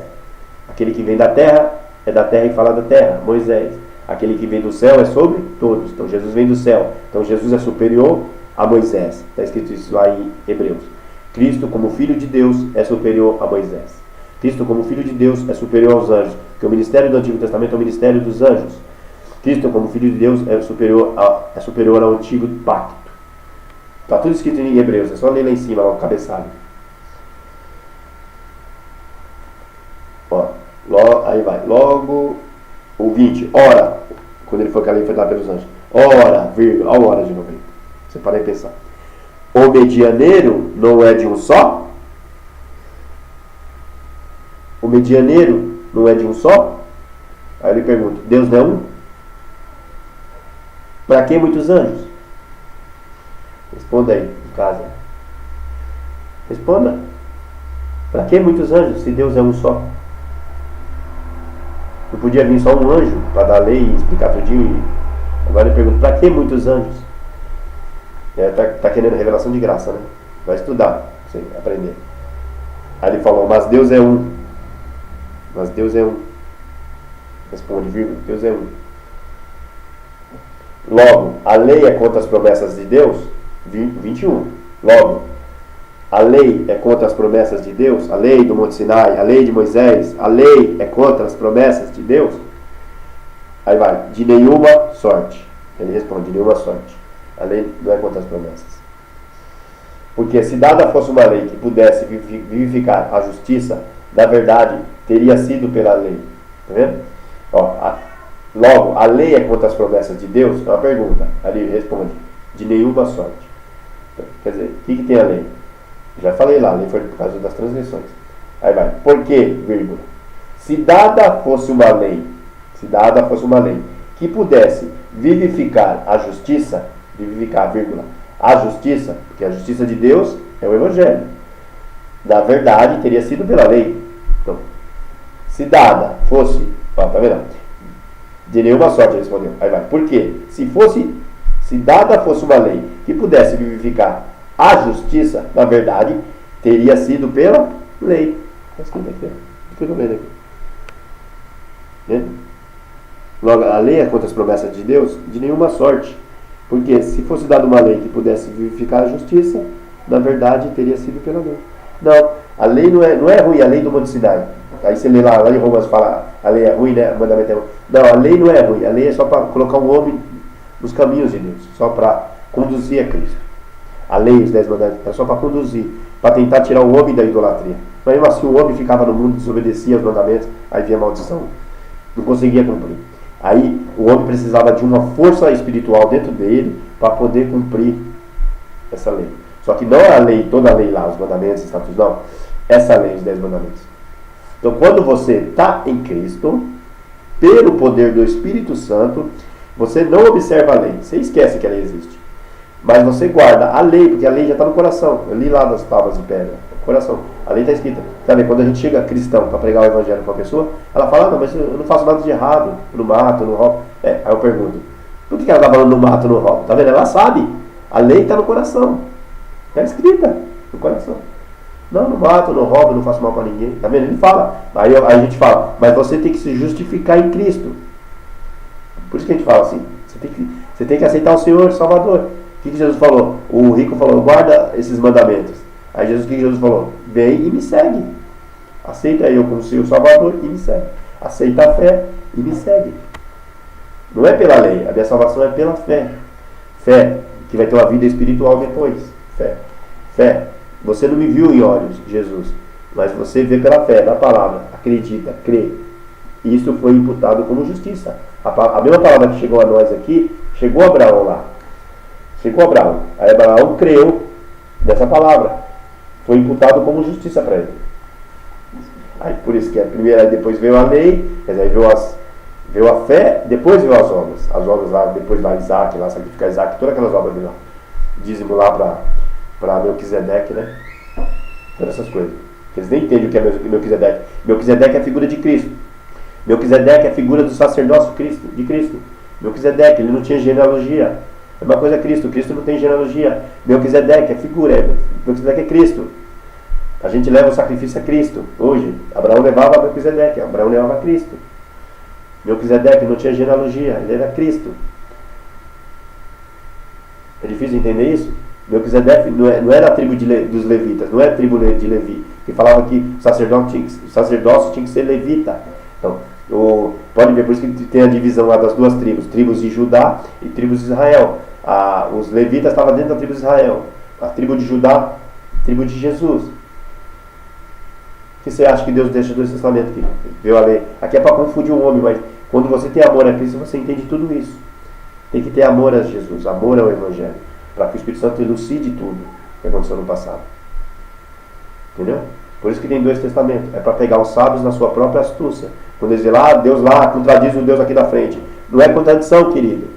Aquele que vem da terra, é da terra e fala da terra, Moisés. Aquele que vem do céu é sobre todos. Então, Jesus vem do céu. Então, Jesus é superior a Moisés. Está escrito isso lá em Hebreus. Cristo, como Filho de Deus, é superior a Moisés. Cristo, como Filho de Deus, é superior aos anjos. Porque o ministério do Antigo Testamento é o ministério dos anjos. Cristo, como Filho de Deus, é superior ao Antigo Pacto. Está tudo escrito em Hebreus. É só ler lá em cima, lá no cabeçalho. Ó, aí vai. Logo, o 20. Ora, quando ele falou que a lei foi dada pelos anjos. Ora, vírgula, olha a hora de novo aí. Você para aí pensar. O medianeiro não é de um só? O medianeiro não é de um só? Aí ele pergunta, Deus não é um? Para que muitos anjos? Responda aí, em casa. Responda. Para que muitos anjos, se Deus é um só? Não podia vir só um anjo para dar a lei e explicar tudinho. Agora ele pergunta, para que muitos anjos? Tá querendo revelação de graça, né? Vai estudar, pra você aprender. Aí ele falou, mas Deus é um. Mas Deus é um. Responde, vírgula, Deus é um. Logo, a lei é contra as promessas de Deus? 21. Logo, a lei é contra as promessas de Deus? A lei do Monte Sinai, a lei de Moisés, a lei é contra as promessas de Deus? Aí vai, de nenhuma sorte. Ele responde, de nenhuma sorte. A lei não é contra as promessas. Porque se dada fosse uma lei que pudesse vivificar a justiça, na verdade, teria sido pela lei. Tá vendo? Logo, a lei é contra as promessas de Deus? É uma pergunta. Ali ele responde, de nenhuma sorte. Quer dizer, o que tem a lei? Já falei lá, a lei foi por causa das transgressões. Aí vai, por quê, vírgula? Se dada fosse uma lei que pudesse vivificar a justiça, vivificar, vírgula, a justiça, porque a justiça de Deus é o Evangelho. Na verdade, teria sido pela lei. Então, se dada fosse, tá vendo? De nenhuma sorte, ele respondeu. Aí vai, por quê? Se dada fosse uma lei que pudesse vivificar a justiça, na verdade, teria sido pela lei. Está escrito aqui, ó. Fica lendo aqui. Né? Logo, a lei é contra as promessas de Deus? De nenhuma sorte. Porque se fosse dada uma lei que pudesse vivificar a justiça, na verdade, teria sido pela lei. Não, a lei não é ruim, a lei do Monte Sinai. Aí você lê lá em Romanos, fala, a lei é ruim, né? O mandamento é ruim. Não, a lei não é ruim, a lei é só para colocar o homem nos caminhos de Deus, só para conduzir a Cristo. A lei, os 10 mandamentos, é só para conduzir, para tentar tirar o homem da idolatria. Mas mesmo assim o homem ficava no mundo, desobedecia aos mandamentos, aí vinha a maldição, não conseguia cumprir. Aí o homem precisava de uma força espiritual dentro dele para poder cumprir essa lei. Só que não é a lei, toda a lei lá, os mandamentos, estatutos, não. Essa lei, os 10 mandamentos. Então quando você está em Cristo, pelo poder do Espírito Santo, você não observa a lei, você esquece que a lei existe. Mas você guarda a lei, porque a lei já está no coração. Eu li lá nas tábuas de pedra, no coração. A lei está escrita. Sabe, quando a gente chega cristão para pregar o evangelho para uma pessoa, ela fala, não, mas eu não faço nada de errado, eu não mato, eu não roubo. Aí eu pergunto, por que ela está falando não mato, não roubo? Tá vendo? Ela sabe. A lei está no coração. Está escrita no coração. Não mato, não roubo, não faço mal para ninguém. Tá vendo? Ele fala. Aí a gente fala, mas você tem que se justificar em Cristo. Por isso que a gente fala assim, você tem que aceitar o Senhor Salvador. O que Jesus falou? O rico falou, guarda esses mandamentos. Aí Jesus, o que Jesus falou? Vem e me segue. Aceita eu como seu Salvador e me segue. Aceita a fé e me segue. Não é pela lei, a minha salvação é pela fé. Fé, que vai ter uma vida espiritual depois. Fé. Você não me viu em olhos, Jesus, mas você vê pela fé, na palavra, acredita, crê. E isso foi imputado como justiça. A mesma palavra que chegou a nós aqui, chegou a Abraão lá. Chegou a Abraão. Aí Abraão creu nessa palavra. Foi imputado como justiça para ele. Aí por isso que a primeira, depois veio a lei, quer dizer, veio a fé, depois veio as obras. As obras lá, depois lá Isaac, lá sacrificar Isaac, todas aquelas obras lá. Dízimo lá para Melquisedeque, né? Todas essas coisas. Eles nem entendem o que é Melquisedeque. Melquisedeque é a figura de Cristo. Melquisedeque é a figura do sacerdócio de Cristo. Melquisedeque, ele não tinha genealogia. É uma coisa Cristo não tem genealogia. Melquisedeque é figura, Melquisedeque é Cristo. A gente leva o sacrifício a Cristo. Hoje, Abraão levava Melquisedeque, Abraão levava Cristo. Melquisedeque não tinha genealogia, ele era Cristo. É difícil entender isso? Melquisedeque não era a tribo dos levitas, não é a tribo de Levi, que falava que o sacerdócio tinha que ser levita. Então, pode ver, por isso que tem a divisão lá das duas tribos de Judá e tribos de Israel. Os levitas estavam dentro da tribo de Israel, a tribo de Judá, a tribo de Jesus. O que você acha que Deus deixa do testamento aqui? Viu a lei? Aqui é para confundir o homem, mas quando você tem amor a Cristo, você entende tudo isso. Tem que ter amor a Jesus, amor ao Evangelho, para que o Espírito Santo elucide tudo que aconteceu no passado. Entendeu? Por isso que tem 2 testamentos. É para pegar os sábios na sua própria astúcia. Quando eles dizem lá, Deus lá contradiz o Deus aqui da frente. Não é contradição, querido.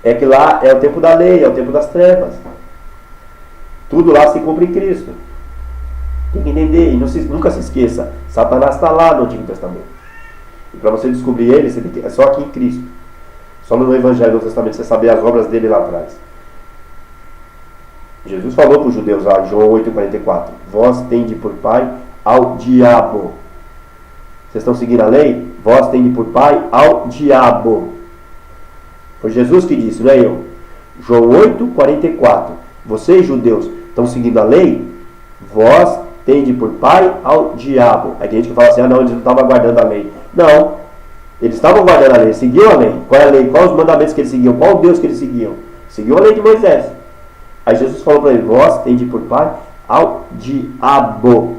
É que lá é o tempo da lei, é o tempo das trevas. Tudo lá se cumpre em Cristo. Tem que entender. E nunca se esqueça. Satanás está lá no Antigo Testamento. E para você descobrir ele, você tem que, é só aqui em Cristo. Só no Evangelho, no Testamento, você saber as obras dele lá atrás. Jesus falou para os judeus lá, em João 8,44, vós tende por pai ao diabo. Vocês estão seguindo a lei? Vós tende por pai ao diabo. Foi Jesus que disse, não é eu. João 8,44. Vocês, judeus, estão seguindo a lei? Vós tende por pai ao diabo. Aí tem gente que fala assim, não, eles não estavam guardando a lei. Não, eles estavam guardando a lei, seguiam a lei. Qual é a lei? Quais os mandamentos que eles seguiam? Qual o Deus que eles seguiam? Seguiam a lei de Moisés. Aí Jesus falou para ele, vós tende por pai ao diabo.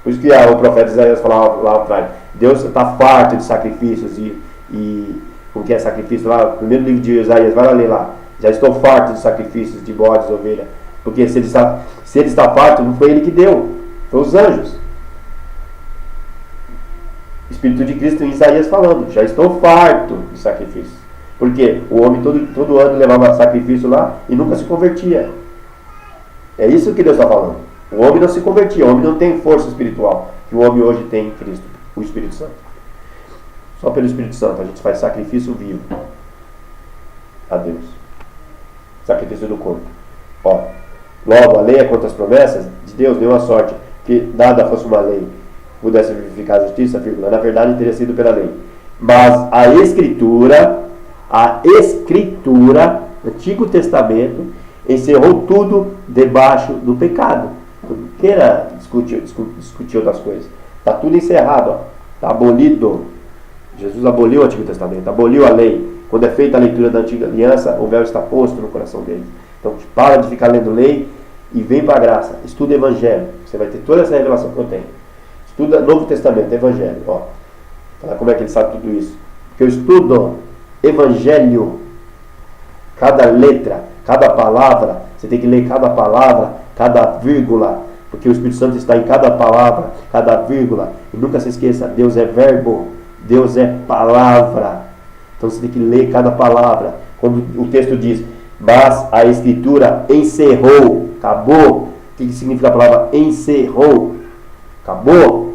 Por isso que o profeta Isaías falava lá atrás, Deus está farto de sacrifícios e como que é sacrifício lá? No primeiro livro de Isaías, vai lá ler lá. Já estou farto de sacrifícios de bodes, ovelha. Porque se ele está farto, não foi ele que deu, foi os anjos. Espírito de Cristo em Isaías falando, já estou farto de sacrifícios. Porque o homem todo ano levava sacrifício lá e nunca se convertia. É isso que Deus está falando. O homem não se convertia, o homem não tem força espiritual que o homem hoje tem em Cristo, o Espírito Santo. Só pelo Espírito Santo a gente faz sacrifício vivo a Deus. Sacrifício do corpo. Logo, a lei é contra as promessas de Deus, deu a sorte que dada fosse uma lei pudesse vivificar a justiça, vírgula, na verdade teria sido pela lei. Mas a Escritura, Antigo Testamento, encerrou tudo debaixo do pecado. Não queira discutir outras coisas. Está tudo encerrado, está abolido. Jesus aboliu o Antigo Testamento, aboliu a lei. Quando é feita a leitura da Antiga Aliança, o véu está posto no coração deles. Então, para de ficar lendo lei e vem para a graça. Estuda Evangelho. Você vai ter toda essa revelação que eu tenho. Estuda Novo Testamento, Evangelho. Fala como é que ele sabe tudo isso. Porque eu estudo Evangelho. Cada letra, cada palavra, você tem que ler cada palavra, cada vírgula. Porque o Espírito Santo está em cada palavra, cada vírgula. E nunca se esqueça, Deus é verbo, Deus é palavra. Então você tem que ler cada palavra. Quando o texto diz, mas a Escritura encerrou, acabou. O que significa a palavra encerrou? Acabou.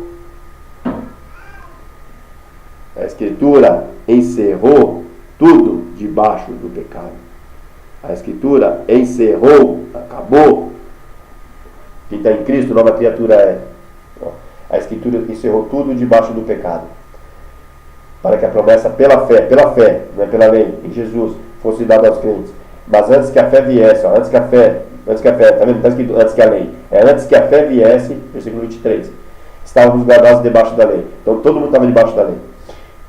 A Escritura encerrou tudo debaixo do pecado. A Escritura encerrou, acabou. Quem está em Cristo, nova criatura é. A Escritura encerrou tudo debaixo do pecado. Para que a promessa pela fé, não é pela lei, em Jesus, fosse dada aos crentes. Mas antes que a fé viesse, antes que a fé, tá vendo? Está escrito antes que a lei. Antes que a fé viesse, versículo 23. Estávamos guardados debaixo da lei. Então todo mundo estava debaixo da lei.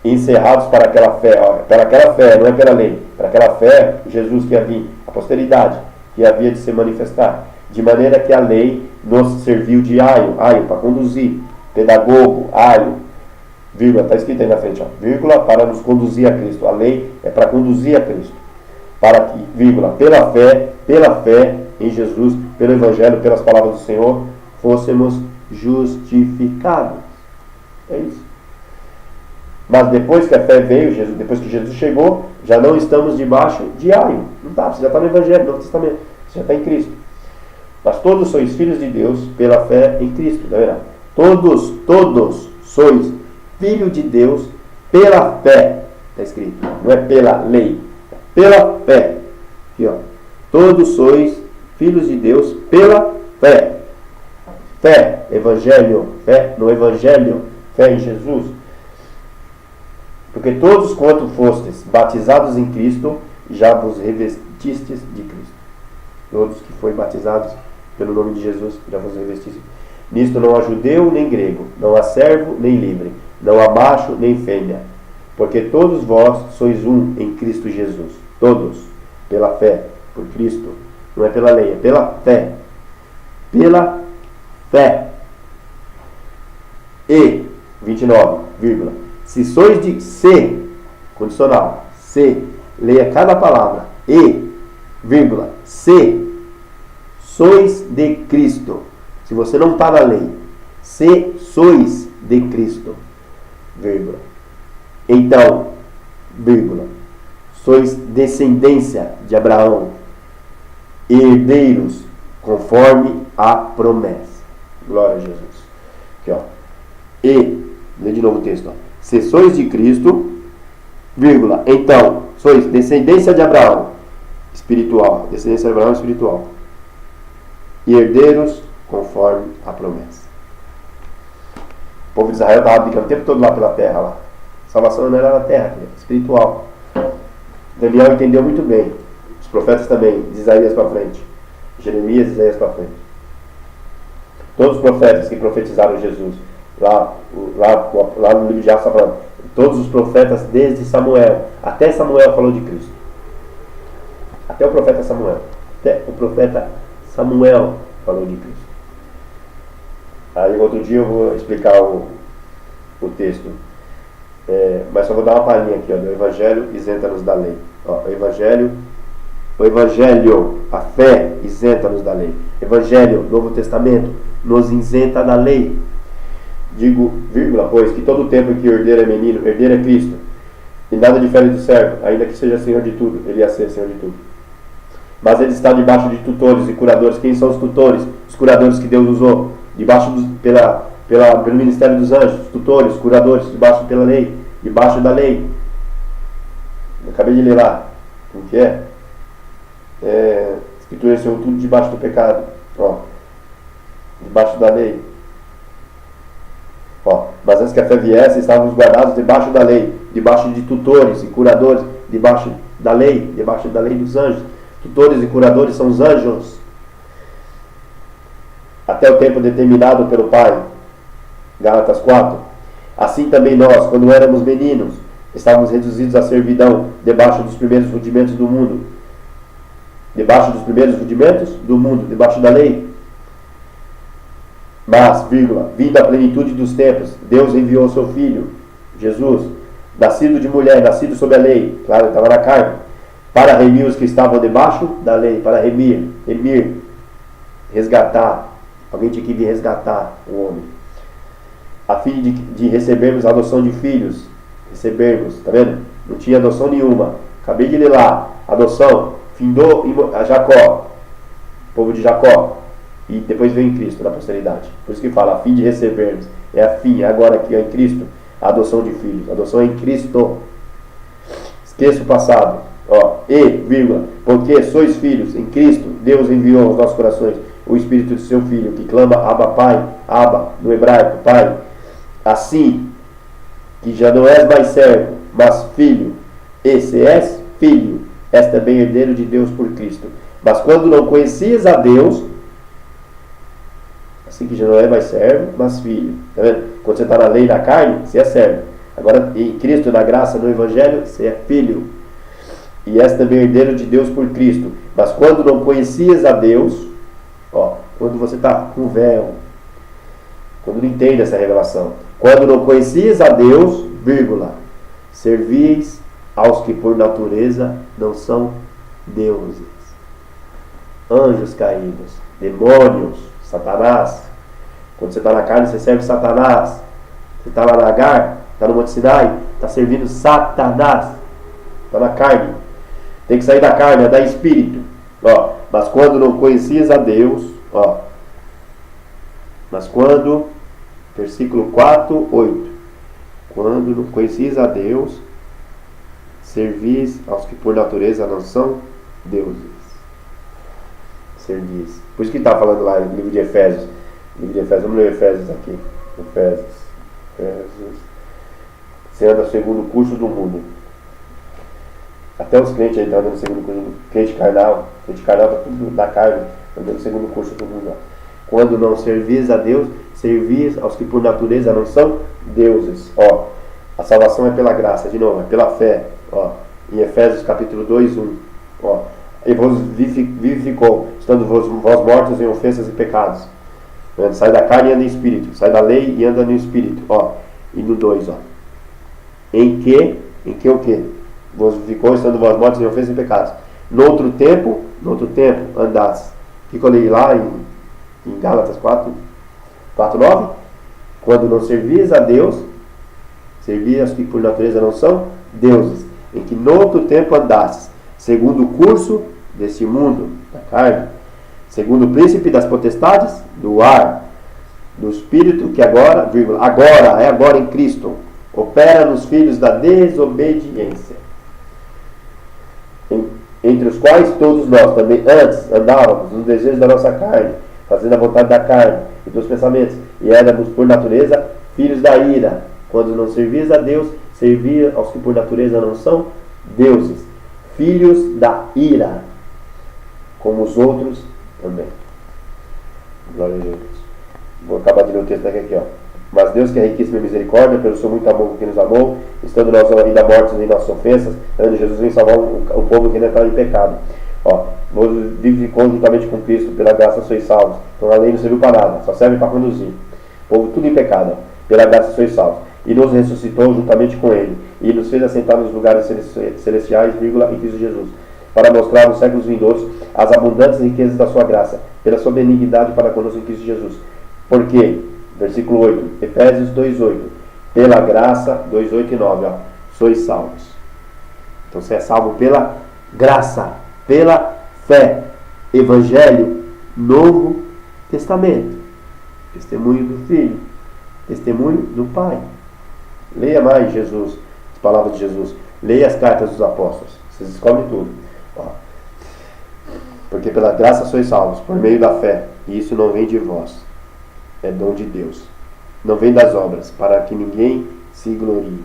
Encerrados para aquela fé, para aquela fé, não é pela lei. Para aquela fé, Jesus que havia, a posteridade, que havia de se manifestar. De maneira que a lei nos serviu de aio para conduzir, pedagogo, vírgula, está escrito aí na frente, vírgula, para nos conduzir a Cristo. A lei é para conduzir a Cristo. Para que, vírgula, pela fé em Jesus, pelo Evangelho, pelas palavras do Senhor, fôssemos justificados. É isso. Mas depois que a fé veio, depois que Jesus chegou, já não estamos debaixo de aio. Não está, você já está no Evangelho, no Novo Testamento, você já está em Cristo. Mas todos sois filhos de Deus pela fé em Cristo, não é verdade? Todos sois filhos de Deus pela fé. Está escrito, não é pela lei, é pela fé. Aqui, todos sois filhos de Deus pela fé. Fé, Evangelho, fé no Evangelho, fé em Jesus. Porque todos quanto fostes batizados em Cristo, já vos revestistes de Cristo. Todos que foram batizados pelo nome de Jesus, já vos revestistes. Nisto não há judeu nem grego, não há servo nem livre, não há macho nem fêmea, porque todos vós sois um em Cristo Jesus. Todos, pela fé, por Cristo. Não é pela lei, é pela fé. Pela fé. E, 29, vírgula. Se sois de se, condicional, se, leia cada palavra. E, vírgula, se sois de Cristo. Se você não está na lei, se sois de Cristo, vírgula. Então, vírgula, sois descendência de Abraão, herdeiros conforme a promessa. Glória a Jesus. Aqui, E, de de novo o texto. Ó. Se sois de Cristo, vírgula, então, sois descendência de Abraão, espiritual, descendência de Abraão espiritual, e herdeiros conforme a promessa. O povo de Israel estava brincando o tempo todo lá pela terra. Lá. A salvação não era na terra, era espiritual. Daniel entendeu muito bem. Os profetas também, de Isaías para frente. Jeremias e Isaías para frente. Todos os profetas que profetizaram Jesus. Lá no livro de Atos está falando. Todos os profetas desde Samuel. Até Samuel falou de Cristo. Até o profeta Samuel. Até o profeta Samuel falou de Cristo. Aí outro dia eu vou explicar o texto. Mas só vou dar uma palhinha aqui, ó, do Evangelho isenta-nos da lei. Ó, o Evangelho, a fé isenta-nos da lei. Evangelho, Novo Testamento, nos isenta da lei. Digo, vírgula, pois que todo o tempo em que o herdeiro é menino, herdeiro é Cristo, e nada difere do servo, ainda que seja senhor de tudo, ele ia ser senhor de tudo. Mas ele está debaixo de tutores e curadores. Quem são os tutores? Os curadores que Deus usou, debaixo pelo ministério dos anjos, tutores, curadores, debaixo pela lei, debaixo da lei. Eu acabei de ler lá, o que é? Escritura são tudo debaixo do pecado, ó, debaixo da lei. Ó, mas antes que a fé viesse, estávamos guardados debaixo da lei, debaixo de tutores e curadores, debaixo da lei dos anjos. Tutores e curadores são os anjos. Até o tempo determinado pelo Pai. Gálatas 4. Assim também nós, quando éramos meninos, estávamos reduzidos à servidão, debaixo dos primeiros rudimentos do mundo. Debaixo dos primeiros rudimentos do mundo, debaixo da lei. Mas, vírgula, vindo a plenitude dos tempos, Deus enviou o seu Filho, Jesus, nascido de mulher, nascido sob a lei, claro, estava na carne, para remir os que estavam debaixo da lei, para remir, resgatar. Alguém tinha que vir resgatar o homem, a fim de recebermos a adoção de filhos. Recebermos, tá vendo? Não tinha adoção nenhuma. Acabei de ler lá, adoção, findou a Jacó, povo de Jacó, e depois veio em Cristo, na posteridade. Por isso que fala, a fim de recebermos. É a fim, é agora aqui em Cristo, a adoção de filhos. A adoção é em Cristo. Esqueça o passado. Ó, vírgula, porque sois filhos em Cristo, Deus enviou aos nossos corações o Espírito de seu Filho, que clama Abba Pai, Abba, no hebraico, Pai. Assim, que já não és mais servo, mas filho, e se és filho, és também herdeiro de Deus por Cristo. Mas quando não conhecias a Deus, assim que já não é mais servo, mas filho. Tá vendo? Quando você está na lei e na carne, você é servo. Agora, em Cristo, na graça, no Evangelho, você é filho. E és também herdeiro de Deus por Cristo. Mas quando não conhecias a Deus, ó, quando você está com véu, quando não entende essa revelação, quando não conhecias a Deus, vírgula, servis aos que por natureza não são deuses. Anjos caídos, demônios, Satanás. Quando você está na carne, você serve Satanás. Você está lá na Agar, está no Monte Sinai, está servindo Satanás. Está na carne. Tem que sair da carne, é da espírito. Ó, mas quando não conhecias a Deus, ó, mas quando, versículo 4, 8, quando não conhecias a Deus, servis aos que por natureza não são deuses. Servis. Por isso que está falando lá no livro de Efésios. Vamos ler Efésios aqui. Efésios. Você anda segundo o curso do mundo. Até os crentes aí estão andando segundo o curso do mundo. Crente carnal está tudo da carne, andando segundo o curso do mundo. Ó. Quando não servis a Deus, servis aos que por natureza não são deuses. Ó, a salvação é pela graça, de novo, é pela fé. Ó, em Efésios capítulo 2, 1. Ó, e vos vivificou, estando vós mortos em ofensas e pecados. Sai da carne e anda em espírito. Sai da lei e anda no espírito. Ó, e no 2, ó. Em que o quê? Vos vivificou, estando vós mortos em ofensas e pecados. No outro tempo, andasse. O que eu li lá em Gálatas 4, 9? Quando não servias a Deus, servias que por natureza não são deuses. Em que no outro tempo andasses, segundo o curso desse mundo, da carne, segundo o príncipe das potestades do ar, do Espírito que agora, vírgula, agora em Cristo, opera nos filhos da desobediência, entre os quais todos nós também antes andávamos nos desejos da nossa carne, fazendo a vontade da carne e dos pensamentos, e éramos por natureza filhos da ira, quando não servias a Deus, servia aos que por natureza não são deuses, filhos da ira, como os outros também. Glória a Deus. Vou acabar de ler o texto aqui, ó. Mas Deus, que é riquíssimo em misericórdia, pelo seu muito amor que nos amou, estando nós ainda mortos em nossas ofensas, Jesus vem salvar o povo que ainda está em pecado. Ó, vos vive conjuntamente com Cristo, pela graça sois salvos. Então a lei não serviu para nada, só serve para conduzir. O povo tudo em pecado, ó. Pela graça sois salvos. E nos ressuscitou juntamente com Ele, e nos fez assentar nos lugares celestiais, vírgula, em Cristo Jesus, para mostrar nos séculos vindouros as abundantes riquezas da sua graça, pela sua benignidade para conosco em Cristo Jesus. Porque, versículo 8, Efésios 2:8, pela graça, 2:8 e 9, ó, sois salvos. Então você é salvo pela graça, pela fé. Evangelho, Novo Testamento, testemunho do Filho, testemunho do Pai. Leia mais Jesus, as palavras de Jesus, leia as cartas dos apóstolos, vocês descobrem tudo. Ó. Porque pela graça sois salvos, por meio da fé, e isso não vem de vós, é dom de Deus, não vem das obras, para que ninguém se glorie.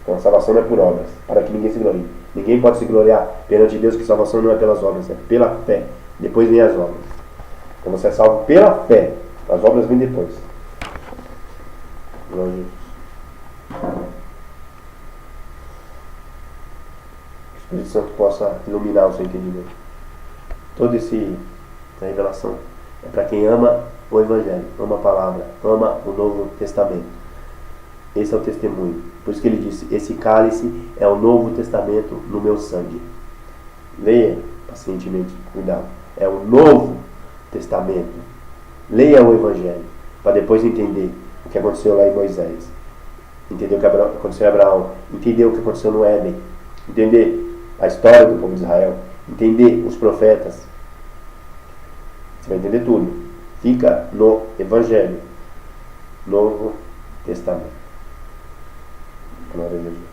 Então a salvação não é por obras, para que ninguém se glorie. Ninguém pode se gloriar perante Deus, que salvação não é pelas obras, é pela fé. Depois vem as obras. Então você é salvo pela fé, as obras vêm depois. Glória a Deus. Que o Espírito Santo possa iluminar o seu entendimento. Toda essa revelação é para quem ama o Evangelho, ama a palavra, ama o Novo Testamento. Esse é o testemunho. Por isso que ele disse, esse cálice é o Novo Testamento no meu sangue. Leia pacientemente, cuidado. É o Novo Testamento. Leia o Evangelho, para depois entender o que aconteceu lá em Moisés. Entender o que aconteceu em Abraão. Entender o que aconteceu no Éden. Entender a história do povo de Israel. Entender os profetas. Você vai entender tudo. Fica no Evangelho, Novo Testamento. Glória a Jesus.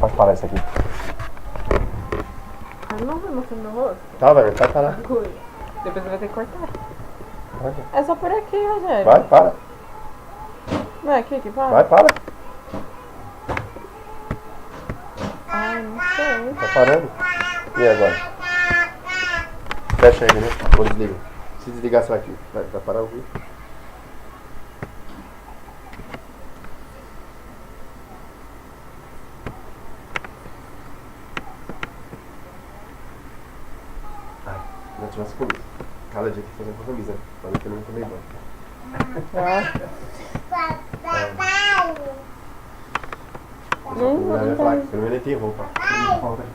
Pode parar isso aqui. Eu não vou mostrar meu rosto. Tá, vai parar. Depois você vai ter que cortar. Vai, É só por aqui, Rogério. vai, para. Não é aqui que para? Vai, para. Ai, não sei. Tá parando. E agora? Fecha ele, né? Ou desliga. Se desligar, você vai aqui. Vai parar o vídeo. Não tivesse camisa. Cada dia tem que fazer com camisa. Falei que eu não tomei banho. Não, Eu ia falar que pelo menos tem roupa.